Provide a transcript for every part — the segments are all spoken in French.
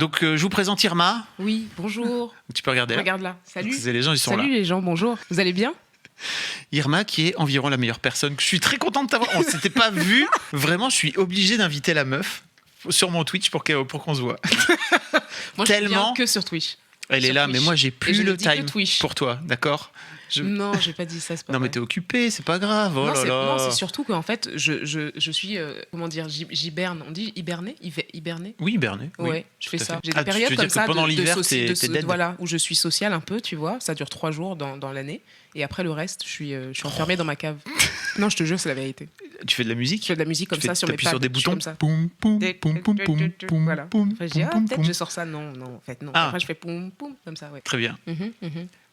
Donc, je vous présente Irma. Oui, bonjour. Tu peux regarder là. Regarde là. Salut. Les gens, ils sont Salut là. les gens, bonjour. Vous allez bien? Irma, qui est environ la meilleure personne. Je suis très content de t'avoir. On s'était pas vu. Vraiment, je suis obligé d'inviter la meuf sur mon Twitch pour qu'on se voit. Moi, je viens que sur Twitch. Elle est là, mais moi, j'ai plus le time pour toi, d'accord? Non, j'ai pas dit ça, c'est pas Non, vrai. mais t'es occupé, c'est pas grave. Oh là là. Non, c'est surtout qu'en fait, je suis, comment dire, j'hiberne. On dit hiberner? Hiberner? Oui, hiberner. Ouais, oui, je fais ça. Fait. J'ai des périodes comme ça pendant l'hiver, t'es dead. Voilà, où je suis sociale un peu, tu vois. Ça dure 3 jours dans l'année. Et après, le reste, je suis enfermée dans ma cave. Non, je te jure, c'est la vérité. Tu fais de la musique? Je fais de la musique comme ça sur mes pads. Sur des boutons comme ça. Poum, poum, poum, poum, poum, poum, voilà. poum, Enfin, je dis, poum, peut-être poum. je sors ça. Non, en fait, non. Ah. Après, je fais poum, poum, comme ça, ouais. Très bien.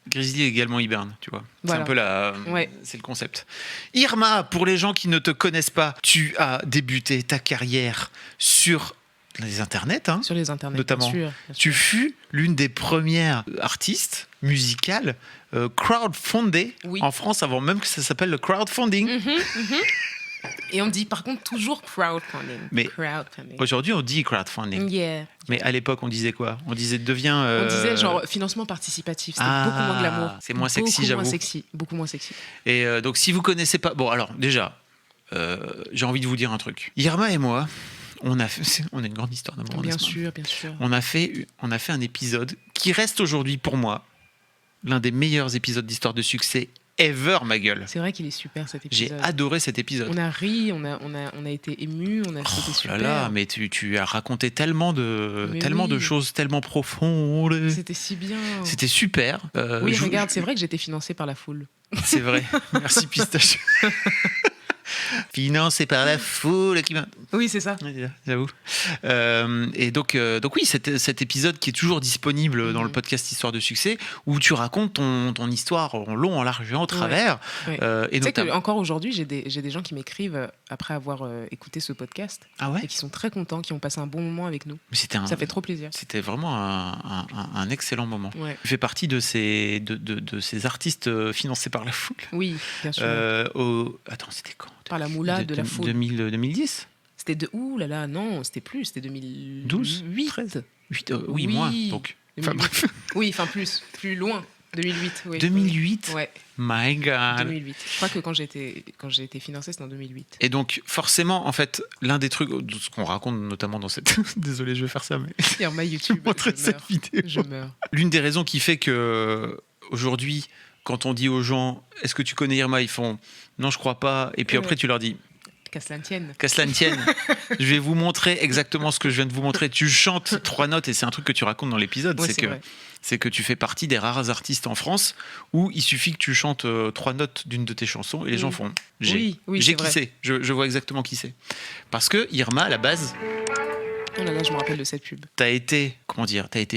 Grizzly également hiberne, tu vois. Voilà. C'est un peu c'est le concept. Irma, pour les gens qui ne te connaissent pas, tu as débuté ta carrière sur les internets, hein, sur les internets, notamment. Bien sûr. Tu fus l'une des premières artistes musicales crowdfundées en France, avant même que ça s'appelle le crowdfunding. Et on dit par contre toujours crowdfunding. Mais aujourd'hui, on dit crowdfunding. Yeah. Mais à l'époque, on disait quoi? On disait On disait genre financement participatif. C'était beaucoup moins glamour. C'est moins sexy, j'avoue. Beaucoup moins sexy. Et donc, si vous connaissez pas... Bon, alors, déjà, j'ai envie de vous dire un truc. Irma et moi, on a une grande histoire d'amour. Bien sûr, bien sûr. On a fait un épisode qui reste aujourd'hui, pour moi, l'un des meilleurs épisodes d'Histoire de succès ever, ma gueule. C'est vrai qu'il est super, cet épisode. J'ai adoré cet épisode. On a ri, on a été émus, c'était super. Là, mais tu as raconté tellement de choses tellement profondes. C'était si bien. C'était super. Regarde, c'est vrai que j'étais financée par la foule. C'est vrai. Merci Pistache. Financé par la foule qui... Oui, c'est ça. J'avoue. Et donc oui, cet épisode qui est toujours disponible dans le podcast Histoire de succès, où tu racontes ton histoire en long, en large et en travers. Ouais. Et tu sais qu'encore aujourd'hui, j'ai des gens qui m'écrivent après avoir écouté ce podcast. Ah ouais? Et qui sont très contents, qui ont passé un bon moment avec nous. Mais ça fait trop plaisir. C'était vraiment un excellent moment. Ouais. Tu fais partie de ces artistes financés par la foule. Oui, bien sûr. Attends, c'était quand? Par la moula de la foule. 2010? C'était ouh là là, non, c'était plus, c'était 2012, 13. Oui, moins, donc. Oui, enfin plus loin. 2008, oui. 2008 Ouais. My God. 2008. Je crois que quand j'ai été financé, c'était en 2008. Et donc, forcément, en fait, l'un des trucs, de ce qu'on raconte notamment dans cette... Désolé, je vais faire ça, mais... Irma YouTube, montrer cette vidéo. Je meurs. L'une des raisons qui fait que, aujourd'hui, quand on dit aux gens, est-ce que tu connais Irma? Ils font, non, je crois pas. Et puis après, tu leur dis... Qu'à cela ne tienne. Qu'à cela ne tienne. Je vais vous montrer exactement ce que je viens de vous montrer. Tu chantes 3 notes, et c'est un truc que tu racontes dans l'épisode. Ouais, c'est que tu fais partie des rares artistes en France où il suffit que tu chantes 3 notes d'une de tes chansons et les gens font j'ai qui c'est. Je vois exactement qui c'est. Parce que Irma, à la base... Oh là là, je me rappelle de cette pub. T'as été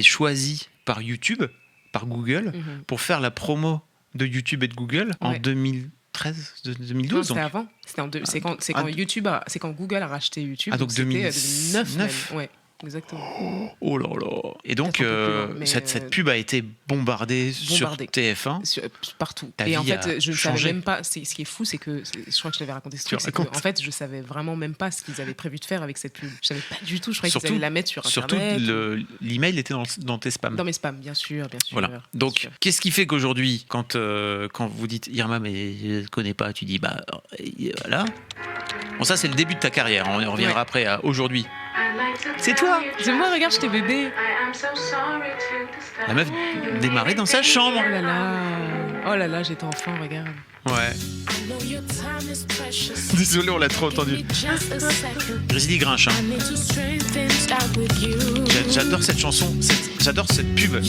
choisi par YouTube, par Google, pour faire la promo de YouTube et de Google en 2013, 2012. Non, c'était avant. C'est quand Google a racheté YouTube. Donc 2009 même. Ouais. Exactement. Oh là là. Et donc, cette pub a été bombardée sur TF1. Partout. Ta et en vie fait, je ne savais changé. même pas. Ce qui est fou, c'est que. Je crois que je l'avais raconté ce truc. En fait, je savais vraiment même pas ce qu'ils avaient prévu de faire avec cette pub. Je savais pas du tout. Je croyais qu'ils allaient la mettre sur Internet. Surtout, l'email était dans tes spams. Dans mes spams, bien sûr. Voilà. Donc, qu'est-ce qui fait qu'aujourd'hui, quand vous dites Irma, mais je ne connais pas, tu dis, bah, voilà. Bon, ça, c'est le début de ta carrière. On reviendra après à aujourd'hui. C'est toi. C'est moi, regarde, j'étais bébé. La meuf démarrait dans sa chambre. Oh là là, j'étais enfant, regarde. Ouais. Désolé, on l'a trop entendu. Grizzly grinche. Hein. J'adore cette chanson. J'adore cette pub. Et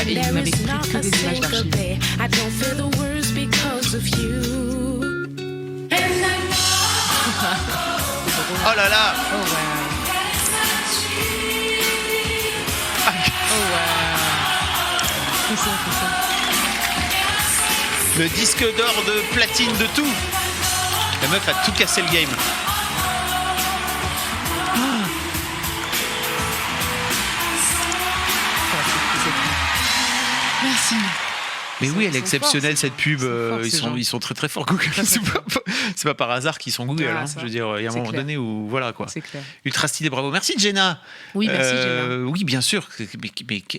il n'avait pris que des images d'archives. Oh là là. Oh ouais. Oh ouais. C'est ça. Le disque d'or de platine de tout. La meuf a tout cassé le game. Merci. Mais oui, elle est exceptionnelle, cette pub. Forts, ils sont très très forts, Google. C'est pas par hasard qu'ils sont Google. Je veux dire, il y a un moment donné où voilà quoi. C'est clair. Ultra stylé, bravo. Merci Jenna. Oui, merci Jenna. Oui, bien sûr.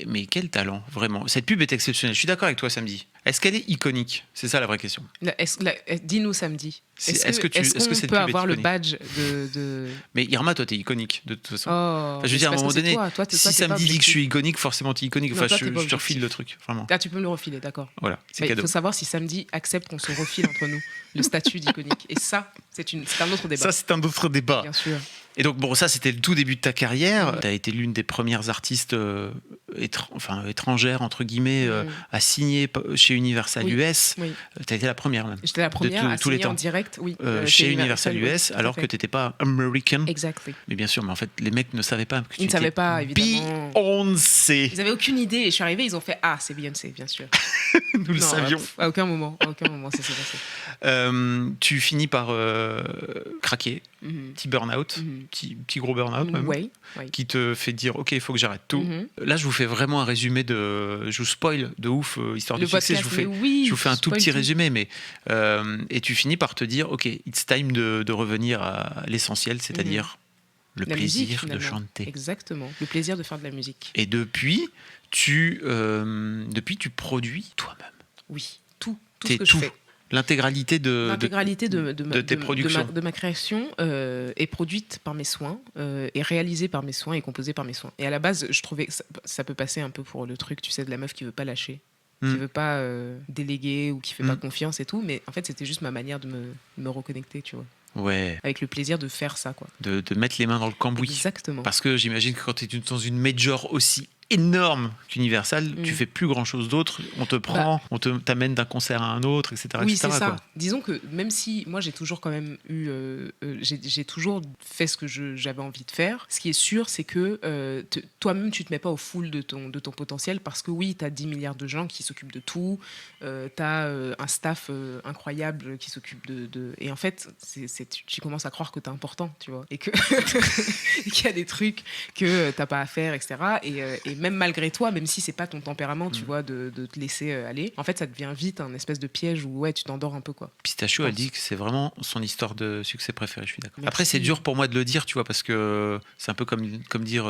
Mais quel talent, vraiment. Cette pub est exceptionnelle. Je suis d'accord avec toi, Samedi. Est-ce qu'elle est iconique? C'est ça la vraie question. Dis-nous Samedi. Est-ce que qu'on peut avoir le badge de... Mais Irma, toi, t'es iconique de toute façon. Je veux dire, à un moment donné, si Samedi dit que je suis iconique, forcément t'es iconique. Enfin, je te refile le truc, vraiment. Ah, tu peux me le refiler, d'accord. Voilà, c'est cadeau. Il faut savoir si Samedi accepte qu'on se refile entre nous le statut d'iconique. Et ça, c'est un autre débat. Ça, c'est un autre débat. Bien sûr. Et donc, bon, ça, c'était le tout début de ta carrière. Tu as été l'une des premières artistes étrangères, entre guillemets, à signer chez Universal US. Oui. Tu as été la première, même. J'étais la première à signer en direct, chez Universal US, alors que tu n'étais pas American. Exactly. Mais bien sûr, mais en fait, les mecs ne savaient pas que tu Ils ne savaient pas, évidemment. Beyoncé. Ils n'avaient aucune idée. Et je suis arrivée, ils ont fait « Ah, c'est Beyoncé, bien sûr. » Nous le savions. À aucun moment, ça s'est passé. Tu finis par craquer, petit burn-out, petit gros burn-out même, qui te fait dire ok, il faut que j'arrête tout. Là, je vous fais vraiment un résumé je vous spoil de ouf, histoire de succès. Je vous fais un tout petit résumé, mais et tu finis par te dire ok, it's time de revenir à l'essentiel, c'est-à-dire le plaisir de chanter. Exactement, le plaisir de faire de la musique. Et depuis, tu produis toi-même. Oui, tout ce que je fais. L'intégralité de tes productions. De ma création est produite par mes soins, est réalisée par mes soins et composée par mes soins. Et à la base, je trouvais que ça peut passer un peu pour le truc, tu sais, de la meuf qui veut pas lâcher, qui veut pas déléguer ou qui fait pas confiance et tout. Mais en fait, c'était juste ma manière de me reconnecter, tu vois. Ouais. Avec le plaisir de faire ça, quoi. De mettre les mains dans le cambouis. Exactement. Parce que j'imagine que quand tu es dans une major aussi énorme qu'Universal, tu fais plus grand chose d'autre, on te prend, on t'amène d'un concert à un autre, etc. Oui, etc., c'est ça. quoi. Disons que même si moi j'ai toujours quand même eu, j'ai toujours fait ce que j'avais envie de faire, ce qui est sûr c'est que toi-même tu te mets pas au full de ton potentiel, parce que oui, tu as 10 milliards de gens qui s'occupent de tout, tu as un staff incroyable qui s'occupe de... Et en fait, tu commences à croire que tu es important, tu vois, et qu'il y a des trucs que tu n'as pas à faire, etc. Et même malgré toi, même si c'est pas ton tempérament, tu vois, de te laisser aller, en fait, ça devient vite un espèce de piège où tu t'endors un peu, quoi. Pistachio, elle dit que c'est vraiment son histoire de succès préférée, je suis d'accord. Après, c'est dur pour moi de le dire, tu vois, parce que c'est un peu comme dire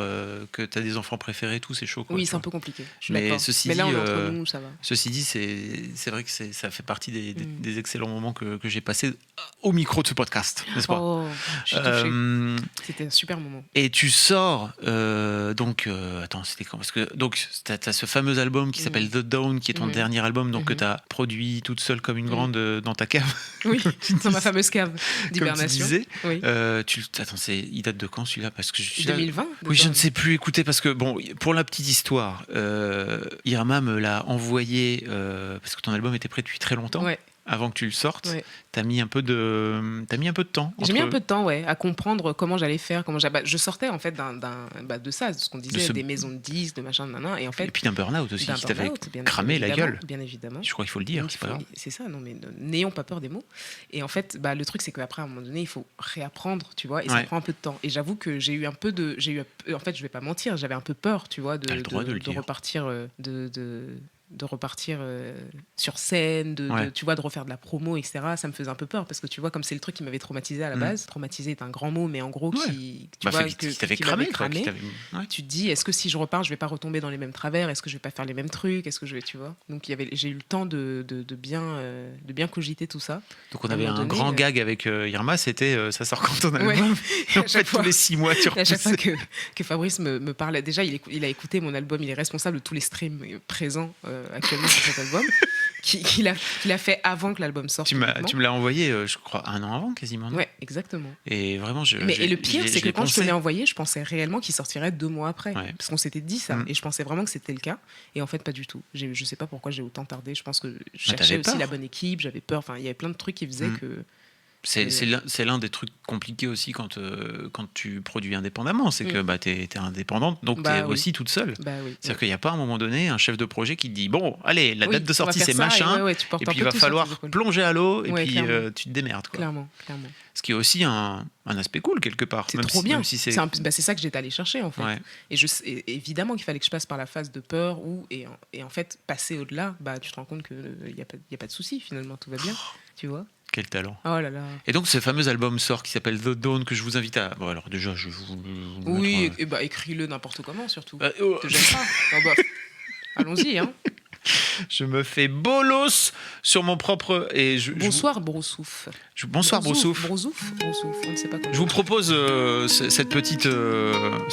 que t'as des enfants préférés et tout, c'est chaud, quoi. Oui, c'est un peu compliqué. Mais là, on est entre nous, ça va. Ceci dit, c'est vrai que ça fait partie des excellents moments que j'ai passés au micro de ce podcast, n'est-ce pas? Oh, je suis touchée. C'était un super moment. Et tu sors, attends, c'était quand? Parce que donc t'as ce fameux album qui s'appelle The Dawn, qui est ton dernier album, donc que t'as produit toute seule comme une grande dans ta cave. Oui, dans ma fameuse cave d'hibernation. Comme tu disais. Oui. Attends, il date de quand celui-là? Parce que 2020. Oui, je ne sais plus. Écoutez, parce que bon, pour la petite histoire, Irma me l'a envoyé parce que ton album était prêt depuis très longtemps. Ouais. Avant que tu le sortes, t'as mis un peu de temps. J'ai mis un peu de temps, à comprendre comment j'allais faire, je sortais en fait de ça, de ce qu'on disait, des maisons de disques, de machin, et en fait. Et puis d'un burn-out aussi, qui t'avait cramé la gueule. Bien évidemment. Je crois qu'il faut le dire. C'est ça, non mais n'ayons pas peur des mots. Et en fait, le truc c'est qu'après à un moment donné, il faut réapprendre, tu vois, et ça prend un peu de temps. Et j'avoue que j'ai eu, en fait, je vais pas mentir, j'avais un peu peur, tu vois, de repartir de repartir sur scène, tu vois, de refaire de la promo, etc. Ça me faisait un peu peur, parce que tu vois, comme c'est le truc qui m'avait traumatisé à la base, traumatisé est un grand mot, mais en gros, qui t'avait cramé, tu te dis, est-ce que si je repars, je vais pas retomber dans les mêmes travers, est-ce que je vais pas faire les mêmes trucs, est-ce que je vais, tu vois. Donc j'ai eu le temps de bien cogiter tout ça. Donc on avait un grand gag avec Irma, c'était ça sort quand on album. En fait, tous les 6 mois, tu repoussais. À chaque fois que Fabrice me parlait, déjà il a écouté mon album, il est responsable de tous les streams présents actuellement sur cet album, qu'il a fait avant que l'album sorte. Tu me l'as envoyé, je crois, 1 an avant quasiment. Non? Ouais, exactement. Et vraiment, et le pire, c'est que quand je te l'ai envoyé, je pensais réellement qu'il sortirait 2 mois après, parce qu'on s'était dit ça, et je pensais vraiment que c'était le cas, et en fait pas du tout. Je sais pas pourquoi j'ai autant tardé. Je pense que je cherchais aussi la bonne équipe, j'avais peur. Enfin, il y avait plein de trucs qui faisaient que C'est l'un des trucs compliqués aussi quand tu produis indépendamment, c'est que t'es indépendante, donc t'es aussi toute seule. C'est-à-dire qu'il n'y a pas à un moment donné un chef de projet qui te dit bon, allez, la date de sortie c'est machin, et puis il va falloir plonger à l'eau, et puis tu te démerdes. Quoi. Clairement. Ce qui est aussi un aspect cool quelque part. C'est trop bien. C'est ça que j'étais allée chercher en fait. Ouais. Et évidemment qu'il fallait que je passe par la phase de peur et en fait passer au-delà, tu te rends compte qu'il n'y a pas de souci finalement, tout va bien, tu vois. Quel talent. Oh là là. Et donc ce fameux album sort qui s'appelle The Dawn que je vous invite à... Bon alors déjà je vous... Oui, mettre... écris-le n'importe comment surtout. Te gêne pas. Allons-y hein. Je me fais bolos sur mon propre... Bonsoir Broussouf. Bonsoir Broussouf. Broussouf, on ne sait pas comment. Je vous propose ce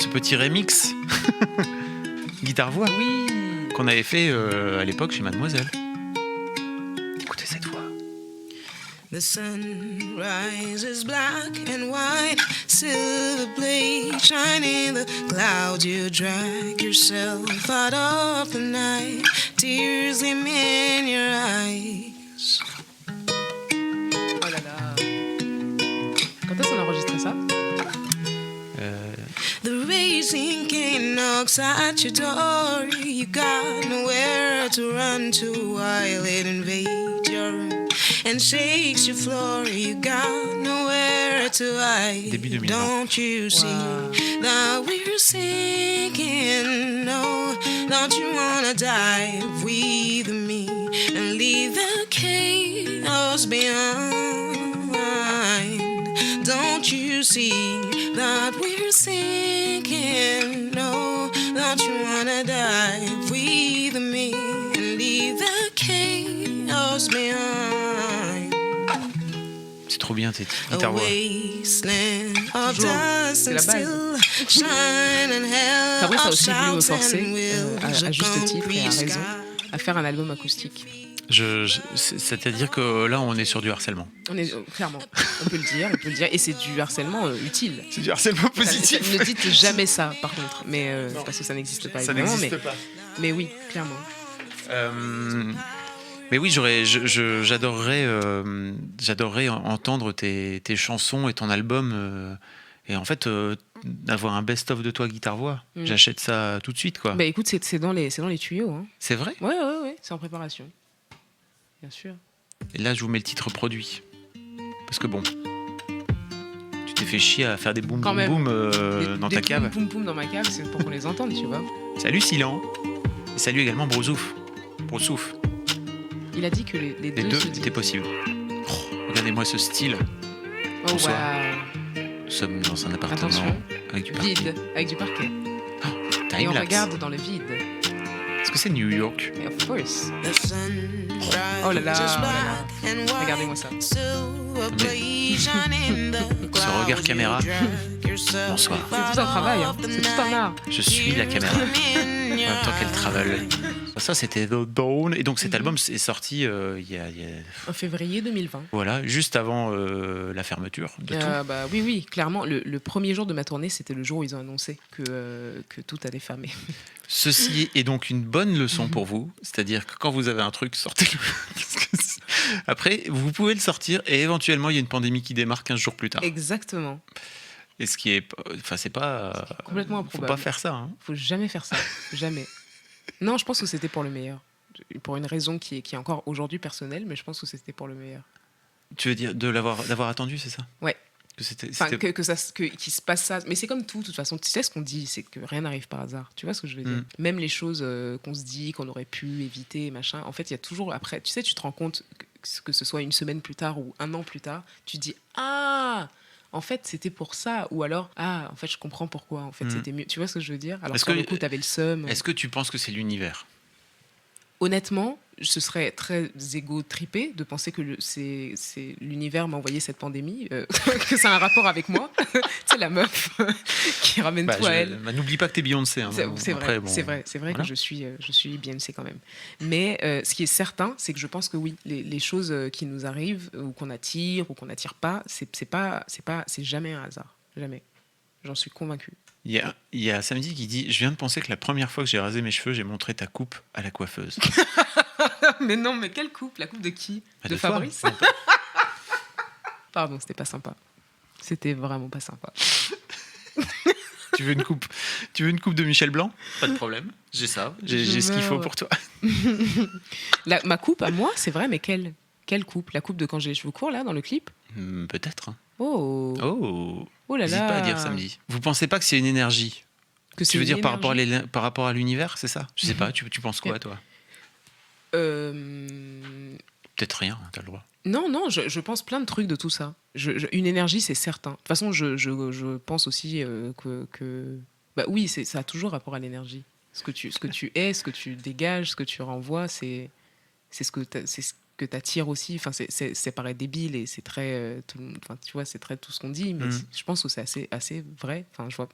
petit remix guitare-voix qu'on avait fait à l'époque chez Mademoiselle. Écoutez cette voix. The sun rises black and white, silver blade shining the clouds. You drag yourself out of the night, tears gleam in your eyes. Oh là là. Quand est-ce qu'on a enregistré ça? The racing king knocks at your door. You got nowhere to run to while it invades your room and shakes your floor. You got nowhere to hide. Don't you see that we're sinking? No, don't you wanna dive with me and leave the chaos behind? Don't you see that we're sinking? No, don't you wanna dive with me and leave the chaos behind? C'est trop bien cette guitare-voix. C'est la base. Fabrice a aussi voulu me forcer, à juste titre et à raison, à faire un album acoustique. C'est-à-dire que là, on est sur du harcèlement. Clairement, on peut le dire, et c'est du harcèlement utile. C'est du harcèlement positif. Ne dites jamais ça, par contre, mais parce que ça n'existe pas. Ça n'existe pas. Mais oui, clairement. Mais oui, j'adorerais entendre tes chansons et ton album. Et en fait, d'avoir un best-of de toi guitare-voix, j'achète ça tout de suite, quoi. Bah écoute, c'est dans les tuyaux. Hein. C'est vrai ? Ouais, c'est en préparation. Bien sûr. Et là, je vous mets le titre produit. Parce que bon, tu t'es fait chier à faire des boum boum boum dans ta cave. Des boum boum dans ma cave, c'est pour qu'on les entende, tu vois. Salut Silan. Et salut également Broussouf. Il a dit que les deux étaient possibles. Oh, regardez-moi ce style. Oh, Bonsoir. Wow. Nous sommes dans un appartement. Attention. Avec du parquet. Vide, avec du parquet. Oh, et on regarde dans le vide. Est-ce que c'est New York? Mais of course. Oh là là. Regardez-moi ça. Ce regard caméra. Bonsoir. C'est tout un travail, hein. C'est tout un art. Je suis la caméra. En même temps qu'elle travaille. Ça, c'était The Dawn. Et donc, cet album est sorti en février 2020. Voilà, juste avant la fermeture de tout. Bah, oui, clairement. Le premier jour de ma tournée, c'était le jour où ils ont annoncé que tout allait fermer. Ceci est donc une bonne leçon pour vous. C'est-à-dire que quand vous avez un truc, sortez-le. Après, vous pouvez le sortir et éventuellement, il y a une pandémie qui démarre 15 jours plus tard. Exactement. Et ce qui est... Enfin, c'est pas... complètement improbable. Faut pas faire ça. Hein. Faut jamais faire ça. Jamais. Non, je pense que c'était pour le meilleur. Pour une raison qui est encore aujourd'hui personnelle, mais je pense que c'était pour le meilleur. Tu veux dire d'avoir attendu, c'est ça? Ouais. Qu'il se passe ça. Mais c'est comme tout, de toute façon. Tu sais ce qu'on dit, c'est que rien n'arrive par hasard. Tu vois ce que je veux dire? Même les choses qu'on se dit, qu'on aurait pu éviter, machin. En fait, il y a toujours... Après, tu sais, tu te rends compte que ce soit une semaine plus tard ou un an plus tard, tu te dis « Ah !» En fait, c'était pour ça. Ou alors, en fait, je comprends pourquoi. En fait, c'était mieux. Tu vois ce que je veux dire? Alors que du coup, t'avais le seum. Est-ce que tu penses que c'est l'univers? Honnêtement, ce serait très égo-trippé de penser que c'est l'univers m'a envoyé cette pandémie, que ça a un rapport avec moi. Tu sais, la meuf qui ramène tout à elle. N'oublie pas que t'es Beyoncé. Hein, c'est vrai voilà. Que je suis Beyoncé quand même. Mais ce qui est certain, c'est que je pense que oui, les choses qui nous arrivent, ou qu'on attire, ou qu'on n'attire pas, c'est jamais un hasard. Jamais. J'en suis convaincue. Il y a Samedi qui dit « Je viens de penser que la première fois que j'ai rasé mes cheveux, j'ai montré ta coupe à la coiffeuse. » Mais non, mais quelle coupe? La coupe de qui? De toi. Fabrice. Pardon, c'était pas sympa. C'était vraiment pas sympa. Tu veux une coupe de Michel Blanc? Pas de problème. J'ai ça. J'ai ce qu'il faut pour toi. Ma coupe à moi, c'est vrai, mais quelle coupe? La coupe de quand j'ai les cheveux courts, là, dans le clip? Peut-être. Hein. Oh. Oh là N'hésite là. pas à dire samedi. Vous pensez pas que c'est une énergie? Que Tu veux dire par énergie? rapport à l'univers, c'est ça? Je sais pas, tu penses quoi, toi? Peut-être rien, t'as le droit. Non, je pense plein de trucs de tout ça. Une énergie, c'est certain. De toute façon, je pense aussi que bah oui, ça a toujours rapport à l'énergie. Ce que tu es, ce que tu dégages, ce que tu renvoies, c'est ce que t'attires aussi. Enfin, c'est paraît débile et c'est très, enfin, tu vois, c'est très tout ce qu'on dit, mais je pense que c'est assez vrai. Enfin, je vois.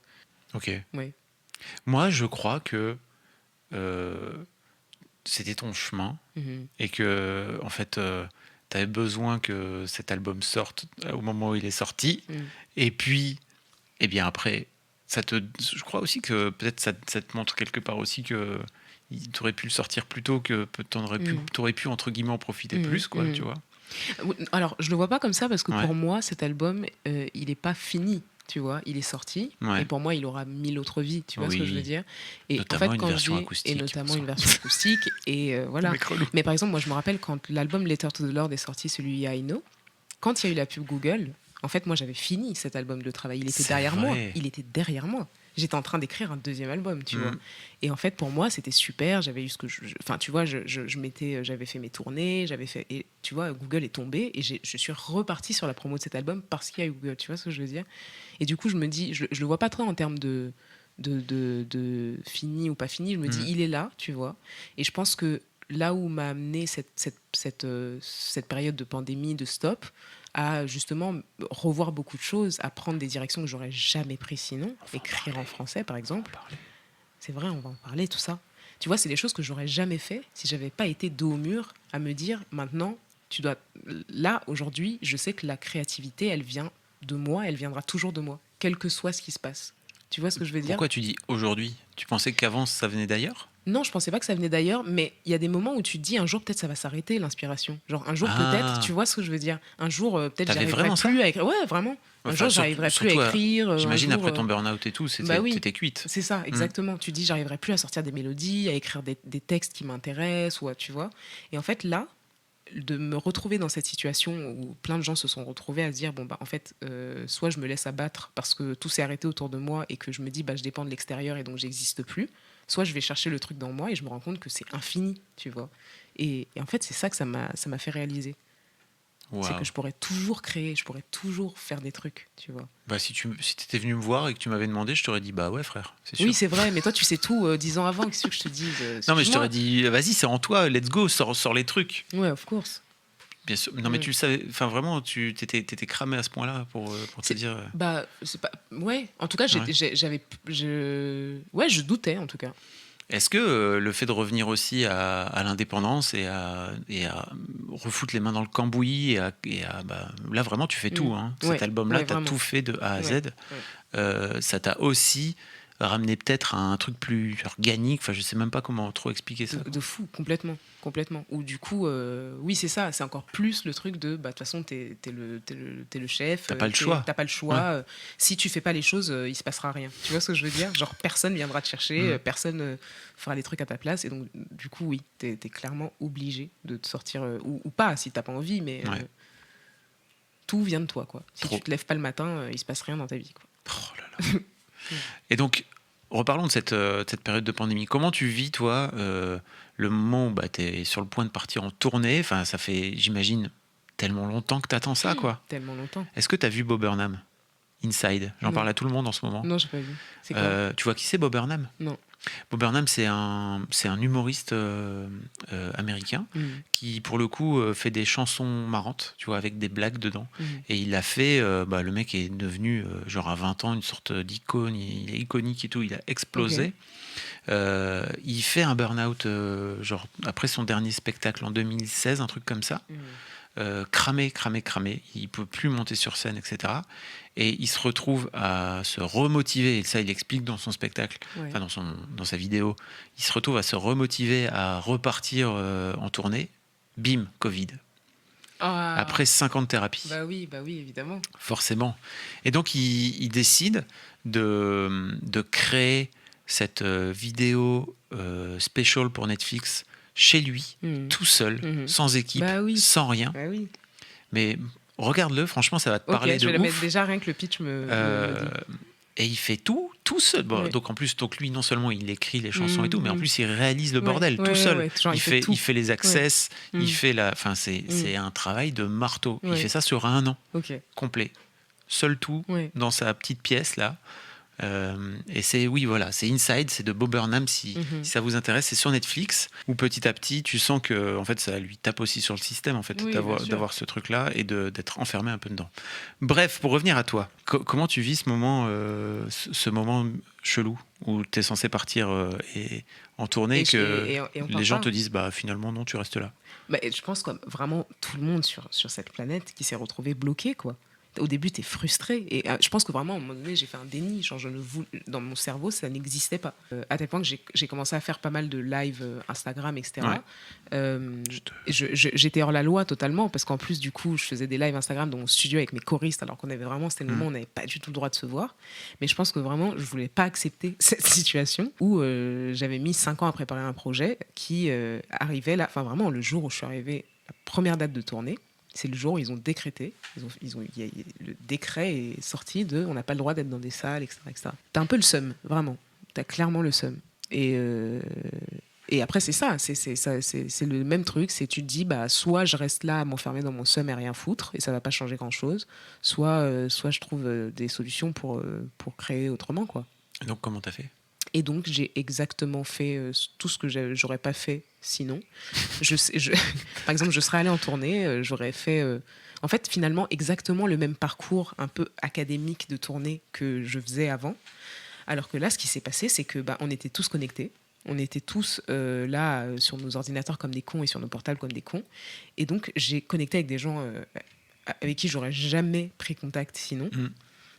Ok. Oui. Moi, je crois que c'était ton chemin et que, en fait, tu avais besoin que cet album sorte au moment où il est sorti. Et puis, eh bien après, je crois aussi que peut-être ça te montre quelque part aussi que tu aurais pu le sortir plus tôt, que t'aurais pu entre guillemets en profiter plus, quoi, tu vois. Alors, je le vois pas comme ça parce que Ouais. pour moi, cet album, il est pas fini. Tu vois, il est sorti Ouais. et pour moi, il aura 1000 autres vies. Tu vois ce que je veux dire? Et notamment en fait, une version acoustique. Et notamment une version acoustique. Et voilà. Mais par exemple, moi, je me rappelle quand l'album Letter to the Lord est sorti, celui I Know, quand il y a eu la pub Google, en fait, moi, j'avais fini cet album de travail. Il était derrière moi. Il était derrière moi. J'étais en train d'écrire un deuxième album, tu vois. Et en fait, pour moi, c'était super. J'avais eu ce que enfin, tu vois, j'avais fait mes tournées, et tu vois, Google est tombé et je suis repartie sur la promo de cet album parce qu'il y a eu Google. Tu vois ce que je veux dire? Et du coup, je me dis, je le vois pas trop en termes de fini ou pas fini. Je me dis, il est là, tu vois. Et je pense que là où m'a amené cette période de pandémie, de stop, à justement revoir beaucoup de choses, à prendre des directions que j'aurais jamais prises sinon. Écrire en français, par exemple. C'est vrai, on va en parler, tout ça. Tu vois, c'est des choses que j'aurais jamais fait si j'avais pas été dos au mur à me dire, maintenant, tu dois... Là, aujourd'hui, je sais que la créativité, elle vient de moi, elle viendra toujours de moi, quel que soit ce qui se passe. Tu vois ce que je veux dire? Pourquoi tu dis aujourd'hui? Tu pensais qu'avant, ça venait d'ailleurs? Non, je pensais pas que ça venait d'ailleurs, mais il y a des moments où tu te dis un jour peut-être ça va s'arrêter l'inspiration. Genre un jour peut-être, tu vois ce que je veux dire? Un jour peut-être j'arriverai plus à écrire. Ouais, vraiment. Un jour j'arriverai plus à écrire. J'imagine après ton burn-out et tout, c'était cuite. C'est ça, exactement. Tu dis j'arriverai plus à sortir des mélodies, à écrire des textes qui m'intéressent, ou tu vois. Et en fait là, de me retrouver dans cette situation où plein de gens se sont retrouvés à se dire bon bah en fait soit je me laisse abattre parce que tout s'est arrêté autour de moi et que je me dis bah je dépends de l'extérieur et donc j'existe plus, soit je vais chercher le truc dans moi et je me rends compte que c'est infini, tu vois. Et en fait c'est ça que ça m'a fait réaliser. Wow. C'est que je pourrais toujours créer, je pourrais toujours faire des trucs, tu vois. Bah si t'étais venu me voir et que tu m'avais demandé, je t'aurais dit bah ouais frère, c'est sûr. Oui c'est vrai, mais toi tu sais tout 10 ans avant, qu'est-ce que je te dise? Non mais je t'aurais dit vas-y c'est en toi, let's go, sors les trucs. Ouais, of course. Bien sûr. Non mais tu le savais, enfin vraiment tu t'étais cramé à ce point-là pour te dire. Bah c'est pas, ouais. En tout cas je doutais en tout cas. Est-ce que le fait de revenir aussi à l'indépendance et à refoutre les mains dans le cambouis bah, là vraiment tu fais tout hein. Cet album-là t'as tout fait de A à Z. Ça t'a aussi ramené peut-être à un truc plus organique. Enfin je sais même pas comment trop expliquer ça. De fou, complètement. Ou du coup oui c'est ça, c'est encore plus le truc de bah de toute façon t'es le chef. T'as pas le choix. T'as pas le choix. Si tu fais pas les choses, il se passera rien. Tu vois ce que je veux dire? Genre personne viendra te chercher, personne fera les trucs à ta place et donc du coup oui t'es clairement obligé de te sortir ou pas si t'as pas envie, mais tout vient de toi quoi. Si tu te lèves pas le matin, il se passe rien dans ta vie quoi. Oh là là. Et donc reparlons de cette période de pandémie. Comment tu vis toi le moment où bah, tu es sur le point de partir en tournée? Enfin, ça fait, j'imagine, tellement longtemps que tu attends ça, quoi. Tellement longtemps. Est-ce que tu as vu Bo Burnham? Inside. J'en parle à tout le monde en ce moment. Non, j'ai pas vu. C'est quoi? Tu vois qui c'est, Bo Burnham? Non. Bo Burnham, c'est un humoriste américain qui, pour le coup, fait des chansons marrantes, tu vois, avec des blagues dedans. Et il a fait, le mec est devenu, genre à 20 ans, une sorte d'icône. Il est iconique et tout, il a explosé. Okay. Il fait un burn-out genre après son dernier spectacle en 2016, un truc comme ça. Cramé, il peut plus monter sur scène, etc. Et il se retrouve à se remotiver, et ça il explique dans son spectacle, enfin dans sa vidéo, il se retrouve à se remotiver à repartir en tournée. Bim, Covid. Ah. Après 50 thérapies. Bah oui, évidemment. Forcément. Et donc, il décide de créer cette vidéo special pour Netflix chez lui, tout seul, sans équipe, Bah oui. sans rien. Bah oui. Mais regarde-le, franchement, ça va te parler je vais de la ouf. mettre déjà, rien que le pitch me dit. Et il fait tout seul. Bon, Ouais. donc en plus, lui, non seulement il écrit les chansons et tout, mais en plus il réalise le bordel tout seul. Ouais. Genre, Il fait les access, Ouais. il fait c'est un travail de marteau. Il Ouais. fait ça sur 1 an Ok. complet, seul tout, Ouais. dans sa petite pièce là. Et c'est Inside, c'est de Bo Burnham si ça vous intéresse, c'est sur Netflix où petit à petit tu sens que en fait ça lui tape aussi sur le système en fait Oui, d'avoir ce truc là et d'être enfermé un peu dedans. Bref, pour revenir à toi, comment tu vis ce moment chelou où tu es censé partir en tournée et les gens te disent bah finalement non, tu restes là. Bah, je pense comme vraiment tout le monde sur cette planète qui s'est retrouvé bloqué, quoi. Au début, tu es frustré. Et je pense que vraiment, à un moment donné, j'ai fait un déni. Genre, dans mon cerveau, ça n'existait pas. À tel point que j'ai commencé à faire pas mal de live Instagram, etc. Ouais. J'étais hors la loi totalement, parce qu'en plus, du coup, je faisais des lives Instagram dans mon studio avec mes choristes, alors qu'on avait vraiment, c'était le moment où on n'avait pas du tout le droit de se voir. Mais je pense que vraiment, je voulais pas accepter cette situation où j'avais mis 5 ans à préparer un projet qui arrivait là, enfin vraiment, le jour où je suis arrivée, la première date de tournée, c'est le jour où ils ont décrété, le décret est sorti de on n'a pas le droit d'être dans des salles, etc. etc. T'as un peu le seum, vraiment. T'as clairement le seum. Et après, c'est ça, c'est le même truc, c'est tu te dis, bah, soit je reste là à m'enfermer dans mon seum et rien foutre, et ça va pas changer grand-chose, soit je trouve des solutions pour créer autrement, quoi. Donc comment t'as fait ? Et donc, j'ai exactement fait tout ce que j'aurais pas fait sinon. Par exemple, je serais allée en tournée, j'aurais fait, en fait, finalement, exactement le même parcours un peu académique de tournée que je faisais avant. Alors que là, ce qui s'est passé, c'est que on était tous connectés. On était tous là sur nos ordinateurs comme des cons et sur nos portables comme des cons. Et donc, j'ai connecté avec des gens avec qui j'aurais jamais pris contact sinon.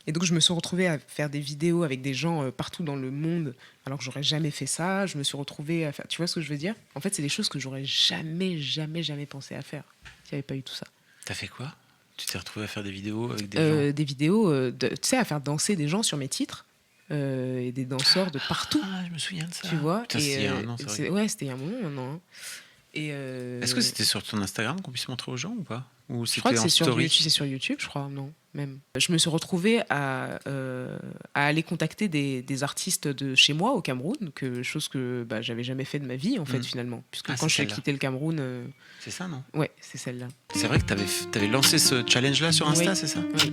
Et donc, je me suis retrouvée à faire des vidéos avec des gens partout dans le monde, alors que j'aurais jamais fait ça. Je me suis retrouvée à faire... Tu vois ce que je veux dire ? En fait, c'est des choses que j'aurais jamais pensé à faire s'il n'y avait pas eu tout ça. T'as fait quoi ? Tu t'es retrouvée à faire des vidéos avec des gens ? Des vidéos, tu sais, à faire danser des gens sur mes titres. Et des danseurs de partout. Ah, je me souviens de ça. Tu vois ? Putain, c'était il y a un an, c'est vrai. Ouais, c'était il y a un moment maintenant. Hein. Est-ce que c'était sur ton Instagram qu'on puisse montrer aux gens ou pas ? Ou Je crois que c'était en story ? c'est sur YouTube, je crois, non, même. Je me suis retrouvée à aller contacter des artistes de chez moi, au Cameroun, chose que j'avais jamais fait de ma vie, en fait, finalement. Puisque quand j'ai quitté le Cameroun... C'est ça, non ? Ouais, c'est celle-là. C'est vrai que t'avais lancé ce challenge-là sur Insta, c'est ça ? Oui.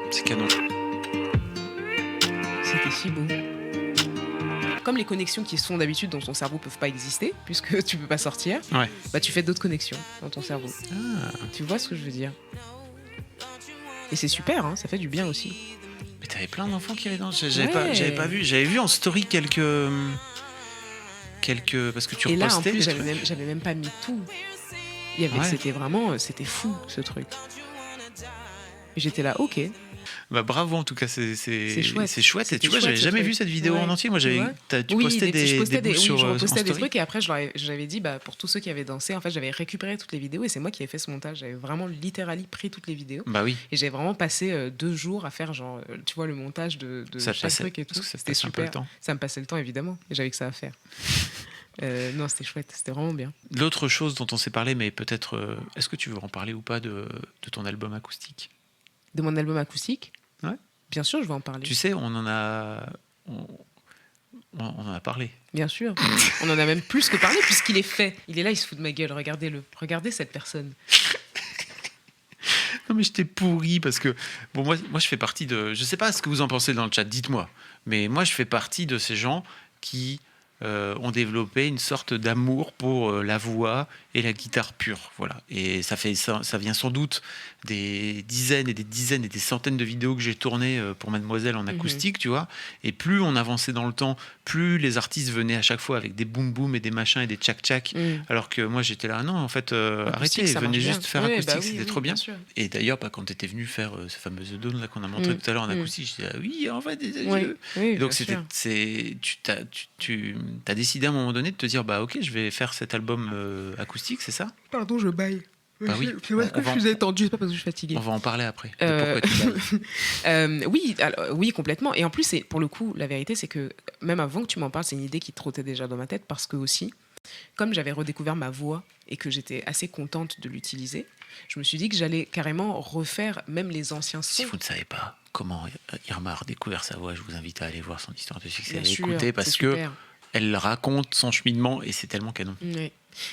C'est canon. C'était si beau. Comme les connexions qui se font d'habitude dans ton cerveau peuvent pas exister, puisque tu peux pas sortir, tu fais d'autres connexions dans ton cerveau. Ah. Tu vois ce que je veux dire ? Et c'est super, hein, ça fait du bien aussi. Mais t'avais plein d'enfants qui allaient dans. J'avais pas vu. J'avais vu en story quelques parce que tu repostais. Et là, en plus, des j'avais même pas mis tout. C'était fou, ce truc. Et j'étais là, ok. Bah bravo, en tout cas, c'est chouette. Et tu vois, chouette, j'avais ce jamais truc. vu cette vidéo en entier. Moi, tu postais des bouts je sur repostais en des story. trucs et après, j'avais dit, pour tous ceux qui avaient dansé, en fait, j'avais récupéré toutes les vidéos et c'est moi qui ai fait ce montage. J'avais vraiment littéralement pris toutes les vidéos. Bah oui. Et j'avais vraiment passé 2 jours à faire, genre, tu vois, le montage de chaque truc et tout. C'était super. Ça me passait le temps, évidemment. Et j'avais que ça à faire. Non, c'était chouette. C'était vraiment bien. L'autre chose dont on s'est parlé, mais peut-être, est-ce que tu veux en parler ou pas de ton album acoustique ? De mon album acoustique ? Ouais. Bien sûr, je vais en parler. Tu sais, on en a parlé. Bien sûr. On en a même plus que parlé puisqu'il est fait. Il est là, il se fout de ma gueule. Regardez-le. Regardez cette personne. Non, mais je t'ai pourri parce que bon, moi je fais partie de. Je sais pas ce que vous en pensez dans le chat, dites-moi. Mais moi, je fais partie de ces gens qui ont développé une sorte d'amour pour la voix et la guitare pure. Voilà. Et ça vient sans doute des dizaines et des dizaines et des centaines de vidéos que j'ai tournées pour Mademoiselle en acoustique, tu vois. Et plus on avançait dans le temps, plus les artistes venaient à chaque fois avec des boom boom et des machins et des tchac tchac. Alors que moi j'étais là, non, en fait, arrêtez, venez juste faire acoustique, c'était trop bien. Et d'ailleurs, quand tu étais venu faire ces fameuses dônes là qu'on a montré tout à l'heure en acoustique, je disais, oui, en fait, et donc tu as décidé à un moment donné de te dire, bah ok, je vais faire cet album acoustique, c'est ça? Pardon, je baille. Bah oui. Je suis étendue, c'est pas parce que je suis fatiguée. On va en parler après. De pourquoi tu bailles. Oui, complètement. Et en plus, pour le coup, la vérité, c'est que même avant que tu m'en parles, c'est une idée qui trottait déjà dans ma tête parce que aussi, comme j'avais redécouvert ma voix et que j'étais assez contente de l'utiliser, je me suis dit que j'allais carrément refaire même les anciens sons. Si vous ne savez pas comment Irma a redécouvert sa voix, je vous invite à aller voir son histoire de succès, Bien à sûr, écouter parce c'est que super. elle raconte son cheminement et c'est tellement canon. Oui.